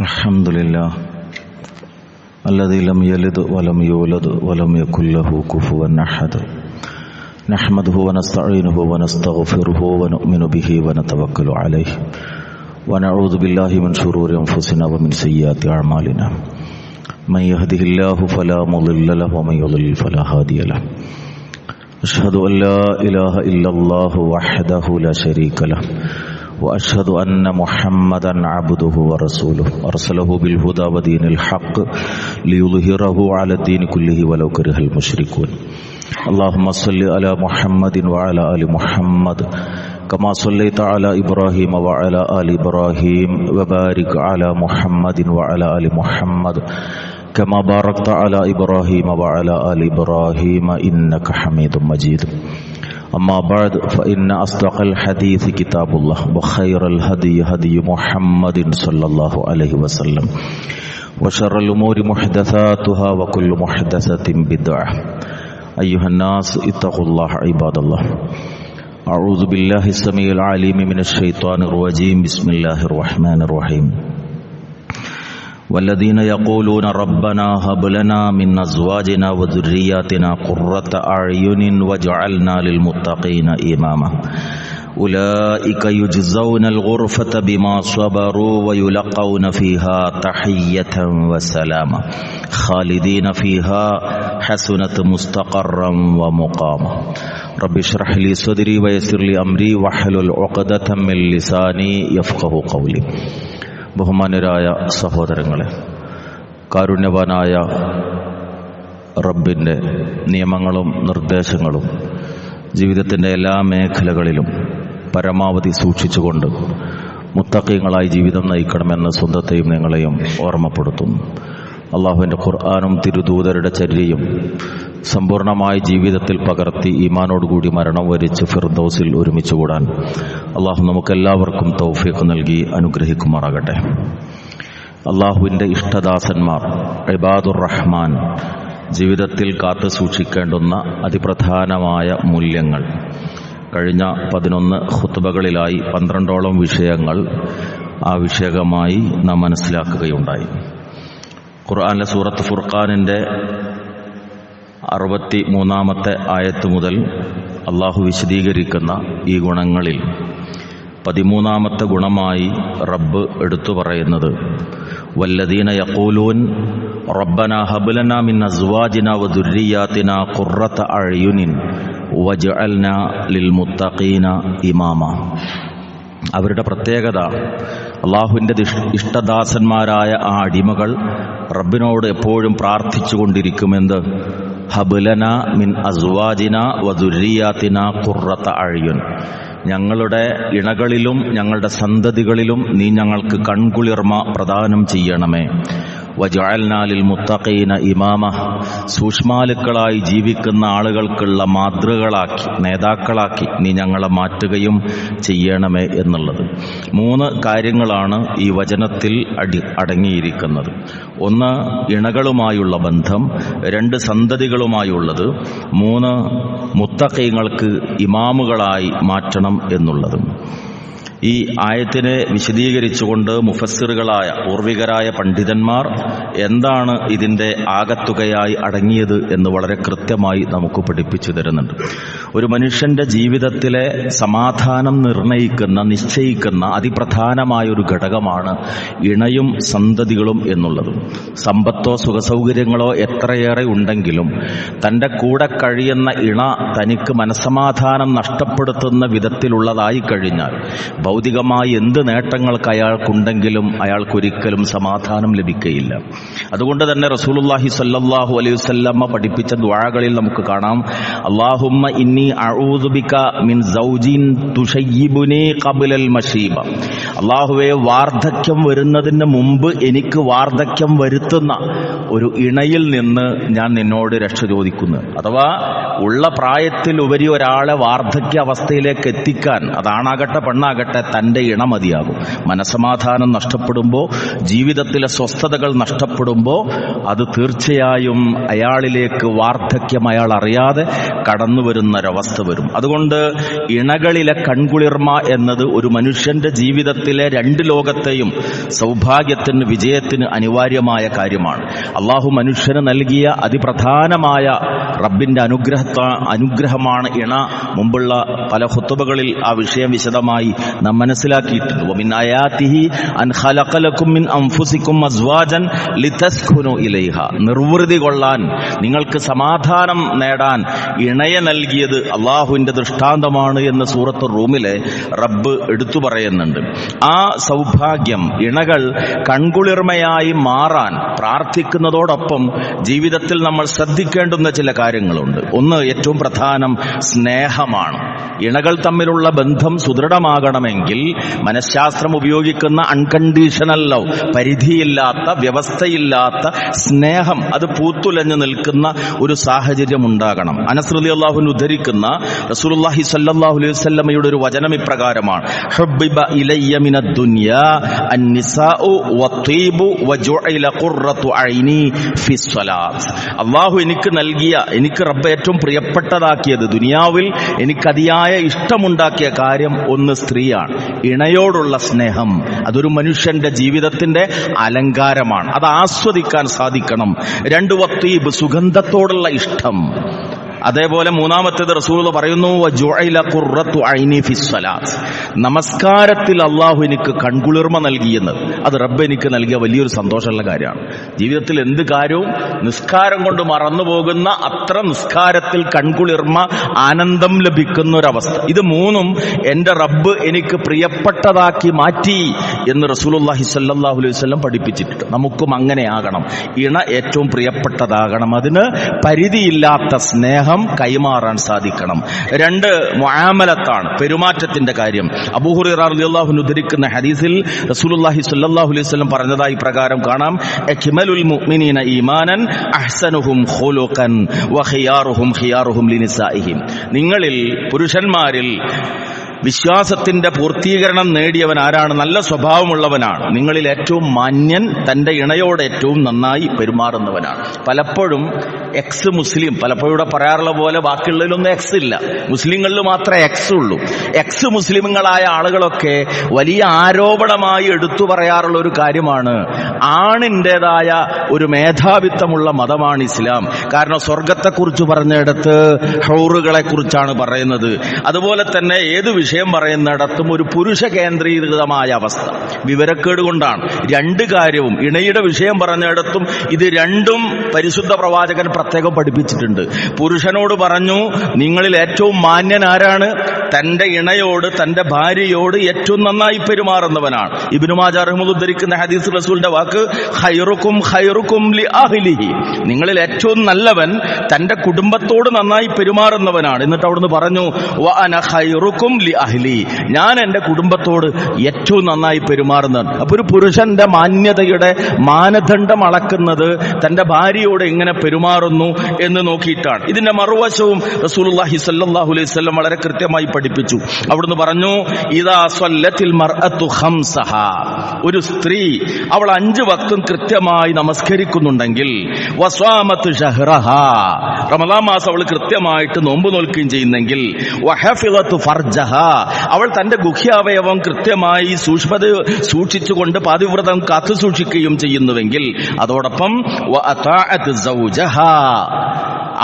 الحمد لله الذي لم يلد ولم يولد ولم يكن له كفوا أحد نحمده ونستعينه ونستغفره ونؤمن به ونتوكل عليه ونعوذ بالله من شرور أنفسنا ومن سيئات أعمالنا من يهده الله فلا مضل له ومن يضلل فلا هادي له أشهد أن لا إله إلا الله وحده لا شريك له وأشهد أن محمدا عبده ورسوله أرسله بالهدى ودين الحق ليظهره على الدين كله ولو كره المشركون اللهم صل على محمد وعلى آل محمد كما صليت على إبراهيم وعلى آل إبراهيم وبارك على محمد وعلى آل محمد كما باركت على إبراهيم وعلى آل إبراهيم إنك حميد مجيد أما بعد فإن أصدق الحديث كتاب الله وخير الهدي هدي محمد صلى الله عليه وسلم وشر الأمور محدثاتها وكل محدثة بدعة أيها الناس اتقوا الله عباد الله أعوذ بالله السميع العليم من الشيطان الرجيم بسم الله الرحمن الرحيم والذين يقولون ربنا هب لنا من أزواجنا وذرياتنا قرة أعين واجعلنا للمتقين إماما أولئك يجزون الغرفة بما صبروا ويلقون فيها تحية وسلاما خالدين فيها حسنة مستقرا ومقاما رب اشرح لي صدري ويسر لي أمري واحلل عقدة من لساني يفقه قولي. ബഹുമാന്യരായ സഹോദരങ്ങളെ, കാരുണ്യവാനായ റബ്ബിൻ്റെ നിയമങ്ങളും നിർദ്ദേശങ്ങളും ജീവിതത്തിൻ്റെ എല്ലാ മേഖലകളിലും പരമാവധി സൂക്ഷിച്ചുകൊണ്ട് മുത്തഖീങ്ങളായി ജീവിതം നയിക്കണമെന്ന് സ്വന്തത്തെയും നിങ്ങളെയും ഓർമ്മപ്പെടുത്തുന്നു. അള്ളാഹുവിൻ്റെ ഖുർആനും തിരുദൂതരുടെ ചര്യയും സമ്പൂർണമായി ജീവിതത്തിൽ പകർത്തി ഈമാനോടുകൂടി മരണം വരിച്ച് ഫിർദൗസിൽ ഒരുമിച്ചുകൂടാൻ അള്ളാഹു നമുക്കെല്ലാവർക്കും തൗഫീഖ് നൽകി അനുഗ്രഹിക്കുമാറാകട്ടെ. അള്ളാഹുവിൻ്റെ ഇഷ്ടദാസന്മാർ ഇബാദുർ റഹ്മാൻ ജീവിതത്തിൽ കാത്തു സൂക്ഷിക്കേണ്ടുന്ന അതിപ്രധാനമായ മൂല്യങ്ങൾ കഴിഞ്ഞ 11 ഖുത്ബകളിലായി 12ഓളം വിഷയങ്ങൾ ആ വിഷയകമായി നാം മനസ്സിലാക്കുകയുണ്ടായി. ഖുർആനിലെ സൂറത്ത് ഫുർഖാനിൻ്റെ 63-ാമത്തെ ആയത്ത് മുതൽ അള്ളാഹു വിശദീകരിക്കുന്ന ഈ ഗുണങ്ങളിൽ 13-ാമത്തെ ഗുണമായി റബ്ബ് എടുത്തു പറയുന്നത് വല്ലദീന യഖൂലൂൻ റബ്ബനാ ഹബ് ലനാ മിൻ അസ്വാജിനാ വദുർരിയാതിനാ ഖുർറത അഅ്യുനിൻ വജ്അൽനാ ലിൽമുത്തഖീന ഇമാമാ. അവരുടെ പ്രത്യേകത, അള്ളാഹുവിൻ്റെ ഇഷ്ടദാസന്മാരായ ആ അടിമകൾ റബ്ബിനോട് എപ്പോഴും പ്രാർത്ഥിച്ചുകൊണ്ടിരിക്കുമെന്ന് ഹബ്ലന മിൻ അസ്വാജിന വദുർരിയാതിന ഖുർറത അഅ്യുൻ, ഞങ്ങളുടെ ഇണകളിലും ഞങ്ങളുടെ സന്തതികളിലും നീ ഞങ്ങൾക്ക് കൺകുളിർമ പ്രദാനം ചെയ്യണമേ. വജഅൽനാ ലിൽമുത്തഖീന ഇമാമ, സൂക്ഷ്മാലുക്കളായി ജീവിക്കുന്ന ആളുകൾക്കുള്ള മാതൃകളാക്കി നേതാക്കളാക്കി നീ ഞങ്ങളെ മാറ്റുകയും ചെയ്യണമേ എന്നുള്ളത്. 3 കാര്യങ്ങളാണ് ഈ വചനത്തിൽ അടങ്ങിയിരിക്കുന്നത്. 1 ഇണകളുമായുള്ള ബന്ധം, 2 സന്തതികളുമായുള്ളത്, 3 മുത്തഖീങ്ങൾക്ക് ഇമാമുകളായി മാറ്റണം എന്നുള്ളത്. ഈ ആയത്തിനെ വിശദീകരിച്ചുകൊണ്ട് മുഫസ്സിറുകളായ പൂർവികരായ പണ്ഡിതന്മാർ എന്താണ് ഇതിൻ്റെ ആകത്തുകയായി അടങ്ങിയത് എന്ന് വളരെ കൃത്യമായി നമുക്ക് പഠിപ്പിച്ചു തരുന്നുണ്ട്. ഒരു മനുഷ്യൻ്റെ ജീവിതത്തിലെ സമാധാനം നിശ്ചയിക്കുന്ന അതിപ്രധാനമായൊരു ഘടകമാണ് ഇണയും സന്തതികളും എന്നുള്ളത്. സമ്പത്തോ സുഖസൗകര്യങ്ങളോ എത്രയേറെ ഉണ്ടെങ്കിലും തൻ്റെ കൂടെ കഴിയുന്ന ഇണ തനിക്ക് മനസ്സമാധാനം നഷ്ടപ്പെടുത്തുന്ന വിധത്തിലുള്ളതായി കഴിഞ്ഞാൽ ഭൗതികമായി എന്ത് നേട്ടങ്ങൾക്ക് അയാൾക്കുണ്ടെങ്കിലും അയാൾക്കൊരിക്കലും സമാധാനം ലഭിക്കുകയില്ല. അതുകൊണ്ട് തന്നെ റസൂലുള്ളാഹി സ്വല്ലല്ലാഹു അലൈഹി വസല്ലമ പഠിപ്പിച്ച ദുആകളിൽ നമുക്ക് കാണാം, അല്ലാഹുമ്മ ഇന്നി അഊദു ബിക മിൻ സൗജിൻ തുശയ്യിബുനി ഖബ്ലൽ മശീബ. അല്ലാഹുവേ, വാർദ്ധക്യം വരുന്നതിന് മുമ്പ് എനിക്ക് വാർദ്ധക്യം വരുത്തുന്ന ഒരു ഇണയിൽ നിന്ന് ഞാൻ നിന്നോട് രക്ഷ ചോദിക്കുന്നു. അഥവാ ഉള്ള പ്രായത്തിൽ ഉപരി ഒരാളെ വാർദ്ധക്യ അവസ്ഥയിലേക്ക് എത്തിക്കാൻ, അതാണാകട്ടെ പെണ്ണാകട്ടെ, ആകട്ടെ തൻ്റെ ഇണ മതിയാകും. മനസമാധാനം നഷ്ടപ്പെടുമ്പോൾ, ജീവിതത്തിലെ സ്വസ്ഥതകൾ നഷ്ടപ്പെടുമ്പോൾ അത് തീർച്ചയായും അയാളിലേക്ക് വാർദ്ധക്യം അയാൾ അറിയാതെ കടന്നു വരുന്നൊരവസ്ഥ വരും. അതുകൊണ്ട് ഇണകളിലെ കൺകുളിർമ എന്നത് ഒരു മനുഷ്യന്റെ ജീവിതത്തിലെ രണ്ട് ലോകത്തെയും സൗഭാഗ്യത്തിന്, വിജയത്തിന് അനിവാര്യമായ കാര്യമാണ്. അള്ളാഹു മനുഷ്യന് നൽകിയ അതിപ്രധാനമായ റബ്ബിന്റെ അനുഗ്രഹമാണ് ഇണ. മുമ്പുള്ള പല ഖുത്ബകളിൽ ആ വിഷയം വിശദമായി നാം മനസ്സിലാക്കിയിട്ടുണ്ട്. വമിൻ ആയാതിഹി അൻ ഖലഖ ലക്കും മിൻ അൻഫുസികും അസ്വാജൻ ലിതസ്കുനു ഇലൈഹ. നിർവൃതി കൊള്ളാൻ, നിങ്ങൾക്ക് സമാധാനം നേടാൻ ഇണയെ നൽകിയത് അള്ളാഹുവിന്റെ ദൃഷ്ടാന്തമാണ് എന്ന് സൂറത്ത് റൂമിലെ റബ്ബ് എടുത്തു പറയുന്നുണ്ട്. ആ സൗഭാഗ്യം, ഇണകൾ കൺകുളിർമയായി മാറാൻ പ്രാർത്ഥിക്കുന്നതോടൊപ്പം ജീവിതത്തിൽ നമ്മൾ ശ്രദ്ധിക്കേണ്ടുന്ന ചില കാര്യങ്ങളുണ്ട്. ഒന്ന്, ഏറ്റവും പ്രധാനം സ്നേഹമാണ്. ഇണകൾ തമ്മിലുള്ള ബന്ധം സുദൃഢമാകണമെങ്കിൽ മനഃശാസ്ത്രം ഉപയോഗിക്കുന്ന അൺകണ്ടീഷണൽ ലവ്, പരിധിയില്ലാത്ത, വ്യവസ്ഥയില്ലാത്ത സ്നേഹം, അത് പൂത്തുലഞ്ഞു നിൽക്കുന്ന ഒരു സാഹചര്യം ഉണ്ടാകണം. അനസ് റളിയല്ലാഹു അൻഹു ഉദ്ധരിക്കുന്ന റസൂലുള്ളാഹി സ്വല്ലല്ലാഹു അലൈഹി വസല്ലമയുടെ ഒരു വചനം ഇപ്രകാരമാണ്: ഹുബ്ബിബ ഇലയ്യ മിനദ് ദുനിയാ അന്നിസാഉ വത്വീബു വജുഇല ഖുർറതു ഐനി ഫിസ്സലാത്ത്. അല്ലാഹു എനിക്ക് നൽകിയ, എനിക്ക് റബ്ബ് ഏറ്റവും പ്രിയപ്പെട്ടതാക്കിയത്, ദുനിയാവിൽ എനിക്ക് അതിയായ ഇഷ്ടമുണ്ടാക്കിയ കാര്യം ഒന്ന് സ്ത്രീയാണ്. ഇണയോടുള്ള സ്നേഹം അതൊരു മനുഷ്യന്റെ ജീവിതത്തിന്റെ അലങ്കാരമാണ്. അത് ആസ്വദിക്കാൻ സാധിക്കണം. രണ്ട്, വത്വീബ്, സുഗന്ധത്തോടുള്ള ഇഷ്ടം. അതേപോലെ മൂന്നാമത്തേത് റസൂൽ പറയുന്നു, വജുഇല ഖുർറതു ഐനി ഫിസ്സലാത്ത്. നമസ്കാരത്തിൽ അള്ളാഹു എനിക്ക് കൺകുളിർമ നൽകിയെന്ന്, അത് റബ്ബ് എനിക്ക് നൽകിയ വലിയൊരു സന്തോഷമുള്ള കാര്യമാണ്. ജീവിതത്തിൽ എന്ത് കാര്യവും നിസ്കാരം കൊണ്ട് മറന്നുപോകുന്ന അത്ര നിസ്കാരത്തിൽ കൺകുളിർമ, ആനന്ദം ലഭിക്കുന്ന ഒരവസ്ഥ. ഇത് മൂന്നും എന്റെ റബ്ബ് എനിക്ക് പ്രിയപ്പെട്ടതാക്കി മാറ്റി എന്ന് റസൂലുള്ളാഹി സ്വല്ലല്ലാഹു അലൈഹി വസല്ലം പഠിപ്പിച്ചിട്ടുണ്ട്. നമുക്കും അങ്ങനെയാകണം. ഇണ ഏറ്റവും പ്രിയപ്പെട്ടതാകണം. അതിന് പരിധിയില്ലാത്ത സ്നേഹം കൈമാറാൻ സാധിക്കണം. രണ്ട്, മുആമലത്താണ്, പെരുമാറ്റത്തിന്റെ കാര്യം. അബൂ ഹുറൈറ റളിയല്ലാഹു അൻഹു ഉദ്ധരിക്കുന്ന ഹദീസിൽ റസൂലുള്ളാഹി സ്വല്ലല്ലാഹു അലൈഹി വസല്ലം പറഞ്ഞതായി പ്രകാരം കാണാം: അക്മലുൽ മുഅ്മിനീന ഈമാനൻ അഹ്സനുഹും ഖുലുഖൻ വഖിയാറുഹും ഖിയാറുഹും ലിനിസാഇഹിം. നിങ്ങളിൽ, പുരുഷന്മാരിൽ വിശ്വാസത്തിന്റെ പൂർത്തീകരണം നേടിയവൻ ആരാണ്? നല്ല സ്വഭാവമുള്ളവനാണ്. നിങ്ങളിൽ ഏറ്റവും മാന്യൻ തന്റെ ഇണയോട് ഏറ്റവും നന്നായി പെരുമാറുന്നവനാണ്. പലപ്പോഴും എക്സ് മുസ്ലിം, പലപ്പോഴും ഇവിടെ പറയാറുള്ള പോലെ ബാക്കിയുള്ളതിലൊന്നും എക്സ് ഇല്ല, മുസ്ലിങ്ങളിൽ മാത്രമേ എക്സ് ഉള്ളൂ. എക്സ് മുസ്ലിമുകളായ ആളുകളൊക്കെ വലിയ ആരോപണമായി എടുത്തു പറയാറുള്ള ഒരു കാര്യമാണ്, ആണിൻ്റെതായ ഒരു മേധാവിത്വമുള്ള മതമാണ് ഇസ്ലാം. കാരണം സ്വർഗത്തെക്കുറിച്ച് പറഞ്ഞിടത്ത് ഹൗറുകളെ കുറിച്ചാണ് പറയുന്നത്. അതുപോലെ തന്നെ ഏത് വിഷയം പറയുന്നിടത്തും ഒരു പുരുഷ കേന്ദ്രീകൃതമായ അവസ്ഥ. വിവരക്കേട് കൊണ്ടാണ്. രണ്ട് കാര്യവും, ഇണയുടെ വിഷയം പറഞ്ഞിടത്തും ഇത് രണ്ടും പരിശുദ്ധ പ്രവാചകൻ പ്രത്യേകം പഠിപ്പിച്ചിട്ടുണ്ട്. പുരുഷനോട് പറഞ്ഞു, നിങ്ങളിൽ ഏറ്റവും മാന്യൻ ആരാണ്? തന്റെ ഇണയോട്, തന്റെ ഭാര്യയോട് ഏറ്റവും നന്നായി പെരുമാറുന്നവനാണ്. ഇബ്നു മാജാ റഹ്മത്തുള്ളാഹി ഉദ്ധരിക്കുന്ന ഹദീസ് റസൂലിന്റെ വാക്ക്, ഖൈറുക്കും ഖൈറുക്കും ലി അഹ്ലിഹി. നിങ്ങളിൽ ഏറ്റവും നല്ലവൻ തന്റെ കുടുംബത്തോട് നന്നായി പെരുമാറുന്നവനാണ്. എന്നിട്ട് അവിടുന്ന് പറഞ്ഞു, വ അന ഖൈറുക്കും ലി അഹ്ലി. ഞാൻ എന്റെ കുടുംബത്തോട് ഏറ്റവും നന്നായി പെരുമാറുന്നതാണ്. അപ്പൊ ഒരു പുരുഷന്റെ മാന്യതയുടെ മാനദണ്ഡം അളക്കുന്നത് തന്റെ ഭാര്യയോട് എങ്ങനെ പെരുമാറുന്നു എന്ന് നോക്കിയിട്ടാണ്. ഇതിന്റെ മറുവശവും റസൂലുള്ളാഹി സ്വല്ലല്ലാഹു അലൈഹി വസല്ലം വളരെ കൃത്യമായി പഠിപ്പിച്ചു. അവിടുന്ന് പറഞ്ഞു, ഇദാ സ്വല്ലത്തിൽ മർഅതു ഖംസഹ. ഒരു സ്ത്രീ അവൾ 5 വക്തും കൃത്യമായി നമസ്കരിക്കുന്നുണ്ടെങ്കിൽ, വസ്വാമത്ത് ഷഹ്റഹ, റമദാൻ മാസം അവൾ കൃത്യമായിട്ട് നോമ്പ് നോൽക്കുകയും ചെയ്യുന്നെങ്കിൽ, വഹഫിളതു ഫർജഹ, അവൾ തന്റെ ഗുഹ്യാവയവം കൃത്യമായി സൂക്ഷിച്ചുകൊണ്ട് പാതിവ്രതം കാത്തു സൂക്ഷിക്കുകയും ചെയ്യുന്നുവെങ്കിൽ, അതോടൊപ്പം വഅതാഅത് സൗജഹ,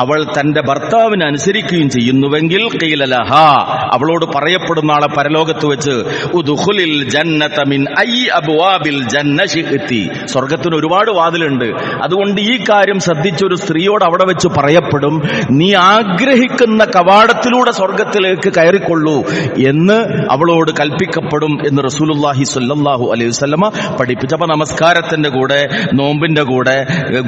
അവൾ തന്റെ ഭർത്താവിനെ അനുസരിക്കുകയും ചെയ്യുന്നുവെങ്കിൽ, ഖീല ലഹാ, അവളോട് പറയപ്പെടുന്ന ആളെ പരലോകത്ത് വെച്ച്, ഉദ്ഖുലിൽ ജന്നത മിൻ അയ്യി അബ്വാബിൽ ജന്ന ശിഅ്തി, സ്വർഗ്ഗത്തിന് ഒരുപാട് വാതിലുണ്ട്, അതുകൊണ്ട് ഈ കാര്യം ശ്രദ്ധിച്ചൊരു സ്ത്രീയോട് അവിടെ വെച്ച് പറയപ്പെടും, നീ ആഗ്രഹിക്കുന്ന കവാടത്തിലൂടെ സ്വർഗ്ഗത്തിലേക്ക് കയറിക്കൊള്ളൂ എന്ന് അവളോട് കൽപ്പിക്കപ്പെടും എന്ന് റസൂലുള്ളാഹി സ്വല്ലല്ലാഹു അലൈഹി വസല്ലമ പഠിപ്പിച്ചു. അപ്പൊ നമസ്കാരത്തിന്റെ കൂടെ, നോമ്പിന്റെ കൂടെ,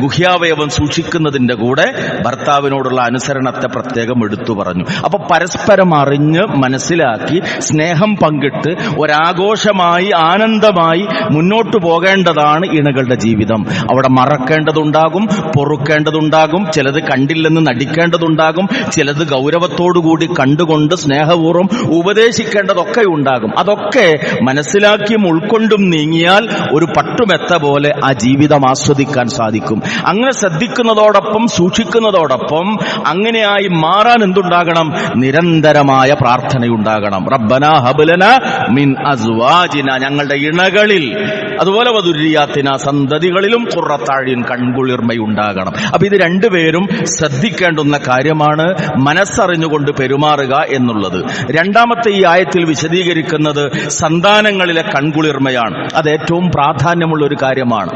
ഗുഹ്യാവയവം സൂക്ഷിക്കുന്നതിന്റെ കൂടെ ഭർത്താവ് മാതാപിതാവിനോടുള്ള അനുസരണത്തെ പ്രത്യേകം എടുത്തു പറഞ്ഞു. അപ്പൊ പരസ്പരം അറിഞ്ഞ് മനസ്സിലാക്കി സ്നേഹം പങ്കിട്ട് ഒരാഘോഷമായി ആനന്ദമായി മുന്നോട്ടു പോകേണ്ടതാണ് ഇണകളുടെ ജീവിതം. അവിടെ മറക്കേണ്ടതുണ്ടാകും, പൊറുക്കേണ്ടതുണ്ടാകും, ചിലത് കണ്ടില്ലെന്ന് നടിക്കേണ്ടതുണ്ടാകും, ചിലത് ഗൗരവത്തോടുകൂടി കണ്ടുകൊണ്ട് സ്നേഹപൂർവ്വം ഉപദേശിക്കേണ്ടതൊക്കെ ഉണ്ടാകും. അതൊക്കെ മനസ്സിലാക്കിയും ഉൾക്കൊണ്ടും നീങ്ങിയാൽ ഒരു പട്ടുമെത്ത പോലെ ആ ജീവിതം ആസ്വദിക്കാൻ സാധിക്കും. അങ്ങനെ ശ്രദ്ധിക്കുന്നതോടൊപ്പം സൂക്ഷിക്കുന്നതോടൊപ്പം അങ്ങനെയായി മാറാൻ എന്തുണ്ടാകണം? നിരന്തരമായ പ്രാർത്ഥനയുണ്ടാകണം. റബ്ബനാ ഹബ്ലനാ മിൻ അസ്വാജിന, ഞങ്ങളുടെ ഇണകളിൽ, അതുപോലെ വദുരിയാത്തിന, സന്തതികളിലും ഖുർറത്തഅ്യുൻ, കൺകുളിർമയുണ്ടാകണം. അപ്പൊ ഇത് രണ്ടുപേരും ശ്രദ്ധിക്കേണ്ടുന്ന കാര്യമാണ്, മനസ്സറിഞ്ഞുകൊണ്ട് പെരുമാറുക എന്നുള്ളത്. രണ്ടാമത്തെ ഈ ആയത്തിൽ വിശദീകരിക്കുന്നത് സന്താനങ്ങളിലെ കൺകുളിർമയാണ്. അത് ഏറ്റവും പ്രാധാന്യമുള്ള ഒരു കാര്യമാണ്.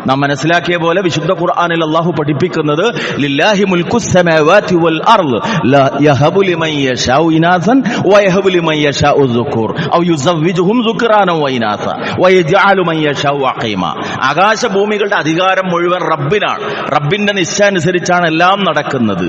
നാം മനസ്സിലാക്കിയ പോലെ വിശുദ്ധ ഖുർആനിൽ അല്ലാഹു പഠിപ്പിക്കുന്നത് ലില്ലാഹി മുൽക്കുസ് സമാവാതി വൽ അർള് യഹബു ലിമൻ യശാഉ ഇനാസൻ വയഹബു ലിമൻ യശാഉ ദുകൂർ ഔ യുസവ്വിജുഹും ദുക്റാനൻ വഇനാസ വയജഅലു മൻ യശാഉ അഖീമ. ആകാശഭൂമികളുടെ അധികാരം മുഴുവൻ റബ്ബിനാണ്. റബ്ബിന്റെ നിശ്ചയമനുസരിച്ചാണ് എല്ലാം നടക്കുന്നത്.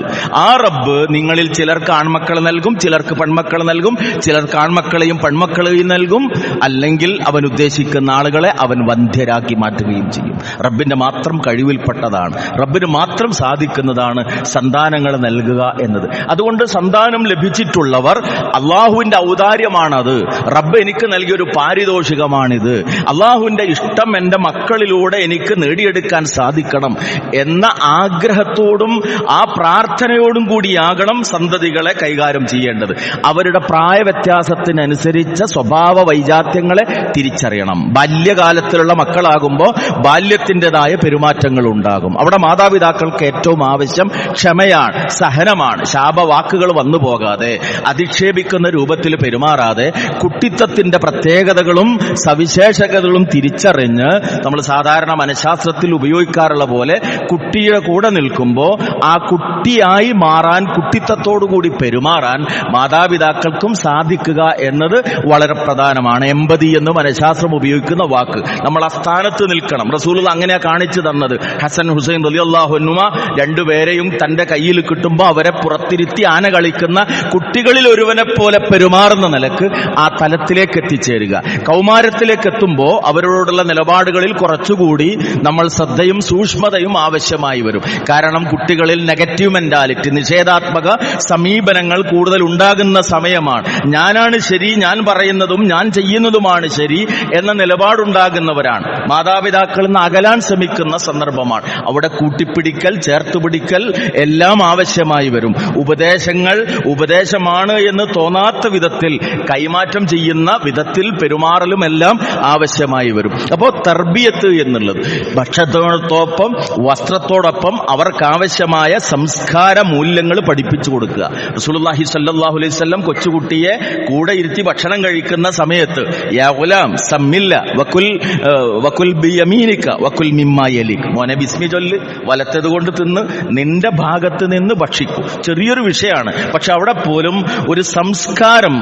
ആ റബ്ബ് നിങ്ങളിൽ ചിലർക്ക് ആൺമക്കൾ നൽകും, ചിലർക്ക് പെൺമക്കൾ നൽകും, ചിലർക്ക് ആൺമക്കളെയും പെൺമക്കളെയും നൽകും, അല്ലെങ്കിൽ അവൻ ഉദ്ദേശിക്കുന്ന ആളുകളെ അവൻ വന്ധ്യരാക്കി മാറ്റുകയും ചെയ്യും. റബ്ബിന്റെ മാത്രം കഴിവിൽപ്പെട്ടതാണ്, റബ്ബിന് മാത്രം സാധിക്കുന്നതാണ് സന്താനങ്ങൾ നൽകുക എന്നത്. അതുകൊണ്ട് സന്താനം ലഭിച്ചിട്ടുള്ളവർ അള്ളാഹുവിന്റെ ഔദാര്യമാണത്, റബ്ബ് എനിക്ക് നൽകിയൊരു പാരിതോഷികമാണിത്, അള്ളാഹുവിന്റെ ഇഷ്ടം എന്റെ മക്കളിലൂടെ എനിക്ക് നേടിയെടുക്കാൻ സാധിക്കണം എന്ന ആഗ്രഹത്തോടും ആ പ്രാർത്ഥനയോടും കൂടിയാകണം സന്തതികളെ കൈകാര്യം ചെയ്യേണ്ടത്. അവരുടെ പ്രായ വ്യത്യാസത്തിനനുസരിച്ച സ്വഭാവ വൈജാത്യങ്ങളെ തിരിച്ചറിയണം. ബാല്യകാലത്തിലുള്ള മക്കളാകുമ്പോൾ ബാല്യത്തിൻ്റെതായ പെരുമാറ്റങ്ങൾ ഉണ്ടാകും. അവിടെ മാതാപിതാക്കൾക്ക് ഏറ്റവും ആവശ്യം ക്ഷമയാണ്, സഹനമാണ്. ശാപവാക്കുകൾ വന്നു പോകാതെ, അധിക്ഷേപിക്കുന്ന രൂപത്തിൽ പെരുമാറാതെ, കുട്ടിത്തത്തിന്റെ പ്രത്യേകതകളും സവിശേഷതകളും തിരിച്ചറിഞ്ഞ്, നമ്മൾ സാധാരണ മനഃശാസ്ത്രത്തിൽ ഉപയോഗിക്കാറുള്ള പോലെ കുട്ടിയുടെ കൂടെ നിൽക്കുമ്പോൾ ആ കുട്ടിയായി മാറാൻ, കുട്ടിത്തത്തോടുകൂടി പെരുമാറാൻ മാതാപിതാക്കൾക്കും സാധിക്കുക എന്നത് വളരെ പ്രധാനമാണ്. എമ്പതി എന്ന് മനഃശാസ്ത്രം ഉപയോഗിക്കുന്ന വാക്ക്. നമ്മൾ ആ സ്ഥാനത്ത് നിൽക്കണം. റസൂലുള്ളാഹി അങ്ങനെയാ കാണിച്ചു തന്നത്. ഹസൻ ഹുസൈൻ റളിയല്ലാഹു അൻഹുമ രണ്ടുപേരെയും തന്റെ കയ്യിൽ കിട്ടുമ്പോൾ അവരെ പുറത്തിരുത്തി ആന കളിക്കുന്ന കുട്ടികളിൽ ഒരുവനെ പോലെ പെരുമാറുന്ന നിലക്ക് ആ തലത്തിലേക്ക് എത്തിച്ചേരുക. കൗമാരത്തിലേക്ക് എത്തുമ്പോൾ അവരോടുള്ള നിലപാടുകളിൽ കുറച്ചുകൂടി നമ്മൾ ശ്രദ്ധയും സൂക്ഷ്മതയും ആവശ്യമായി വരും. കാരണം കുട്ടികളിൽ നെഗറ്റീവ് മെന്റാലിറ്റി, നിഷേധാത്മക സമീപനങ്ങൾ കൂടുതൽ ഉണ്ടാകുന്ന സമയമാണ്. ഞാനാണ് ശരി, ഞാൻ പറയുന്നതും ഞാൻ ചെയ്യുന്നതുമാണ് ശരി എന്ന നിലപാടുണ്ടാകുന്നവരാണ്. മാതാപിതാക്കളിൽ നിന്ന് അകലാൻ ശ്രമിക്കുന്ന സന്ദർഭമാണ്. അവിടെ കൂട്ടിപ്പിടിക്കൽ, ചേർത്തുപിടിക്കൽ എല്ലാം ആവശ്യമായി വരും. ഉപദേശങ്ങൾ ഉപദേശമാണ് എന്ന് തോന്നാത്ത വിധത്തിൽ കൈമാറ്റം ചെയ്യുന്ന വിധത്തിൽ പെരുമാറലും എല്ലാം ആവശ്യമായി വരും. അപ്പോൾ തർബിയത്ത് എന്നുള്ളത് ഭക്ഷണത്തോടൊപ്പം വസ്ത്രത്തോടൊപ്പം അവർക്കാവശ്യമായ സംസ്കാര മൂല്യങ്ങൾ പഠിപ്പിച്ചു കൊടുക്കുക. റസൂലുള്ളാഹി സ്വല്ലല്ലാഹു അലൈഹി വസല്ലം കൊച്ചുകുട്ടിയെ കൂടെ ഇരുത്തി ഭക്ഷണം കഴിക്കുന്ന സമയത്ത് യാ ഗുലാം സമ്മില്ല വകുൽ ബിയമീനിക വകുൽ മിമ്മാ യലിക്, മോനെ ബിസ്മി ചൊല്ല്, വലത്തത് കൊണ്ട് തിന്ന്, നിന്റെ ഭാഗത്ത് നിന്ന് ഭക്ഷിക്കൂ. ചെറിയൊരു വിഷയമാണ്, പക്ഷെ അവിടെ പോലും ഒരു സംസ്കാരം,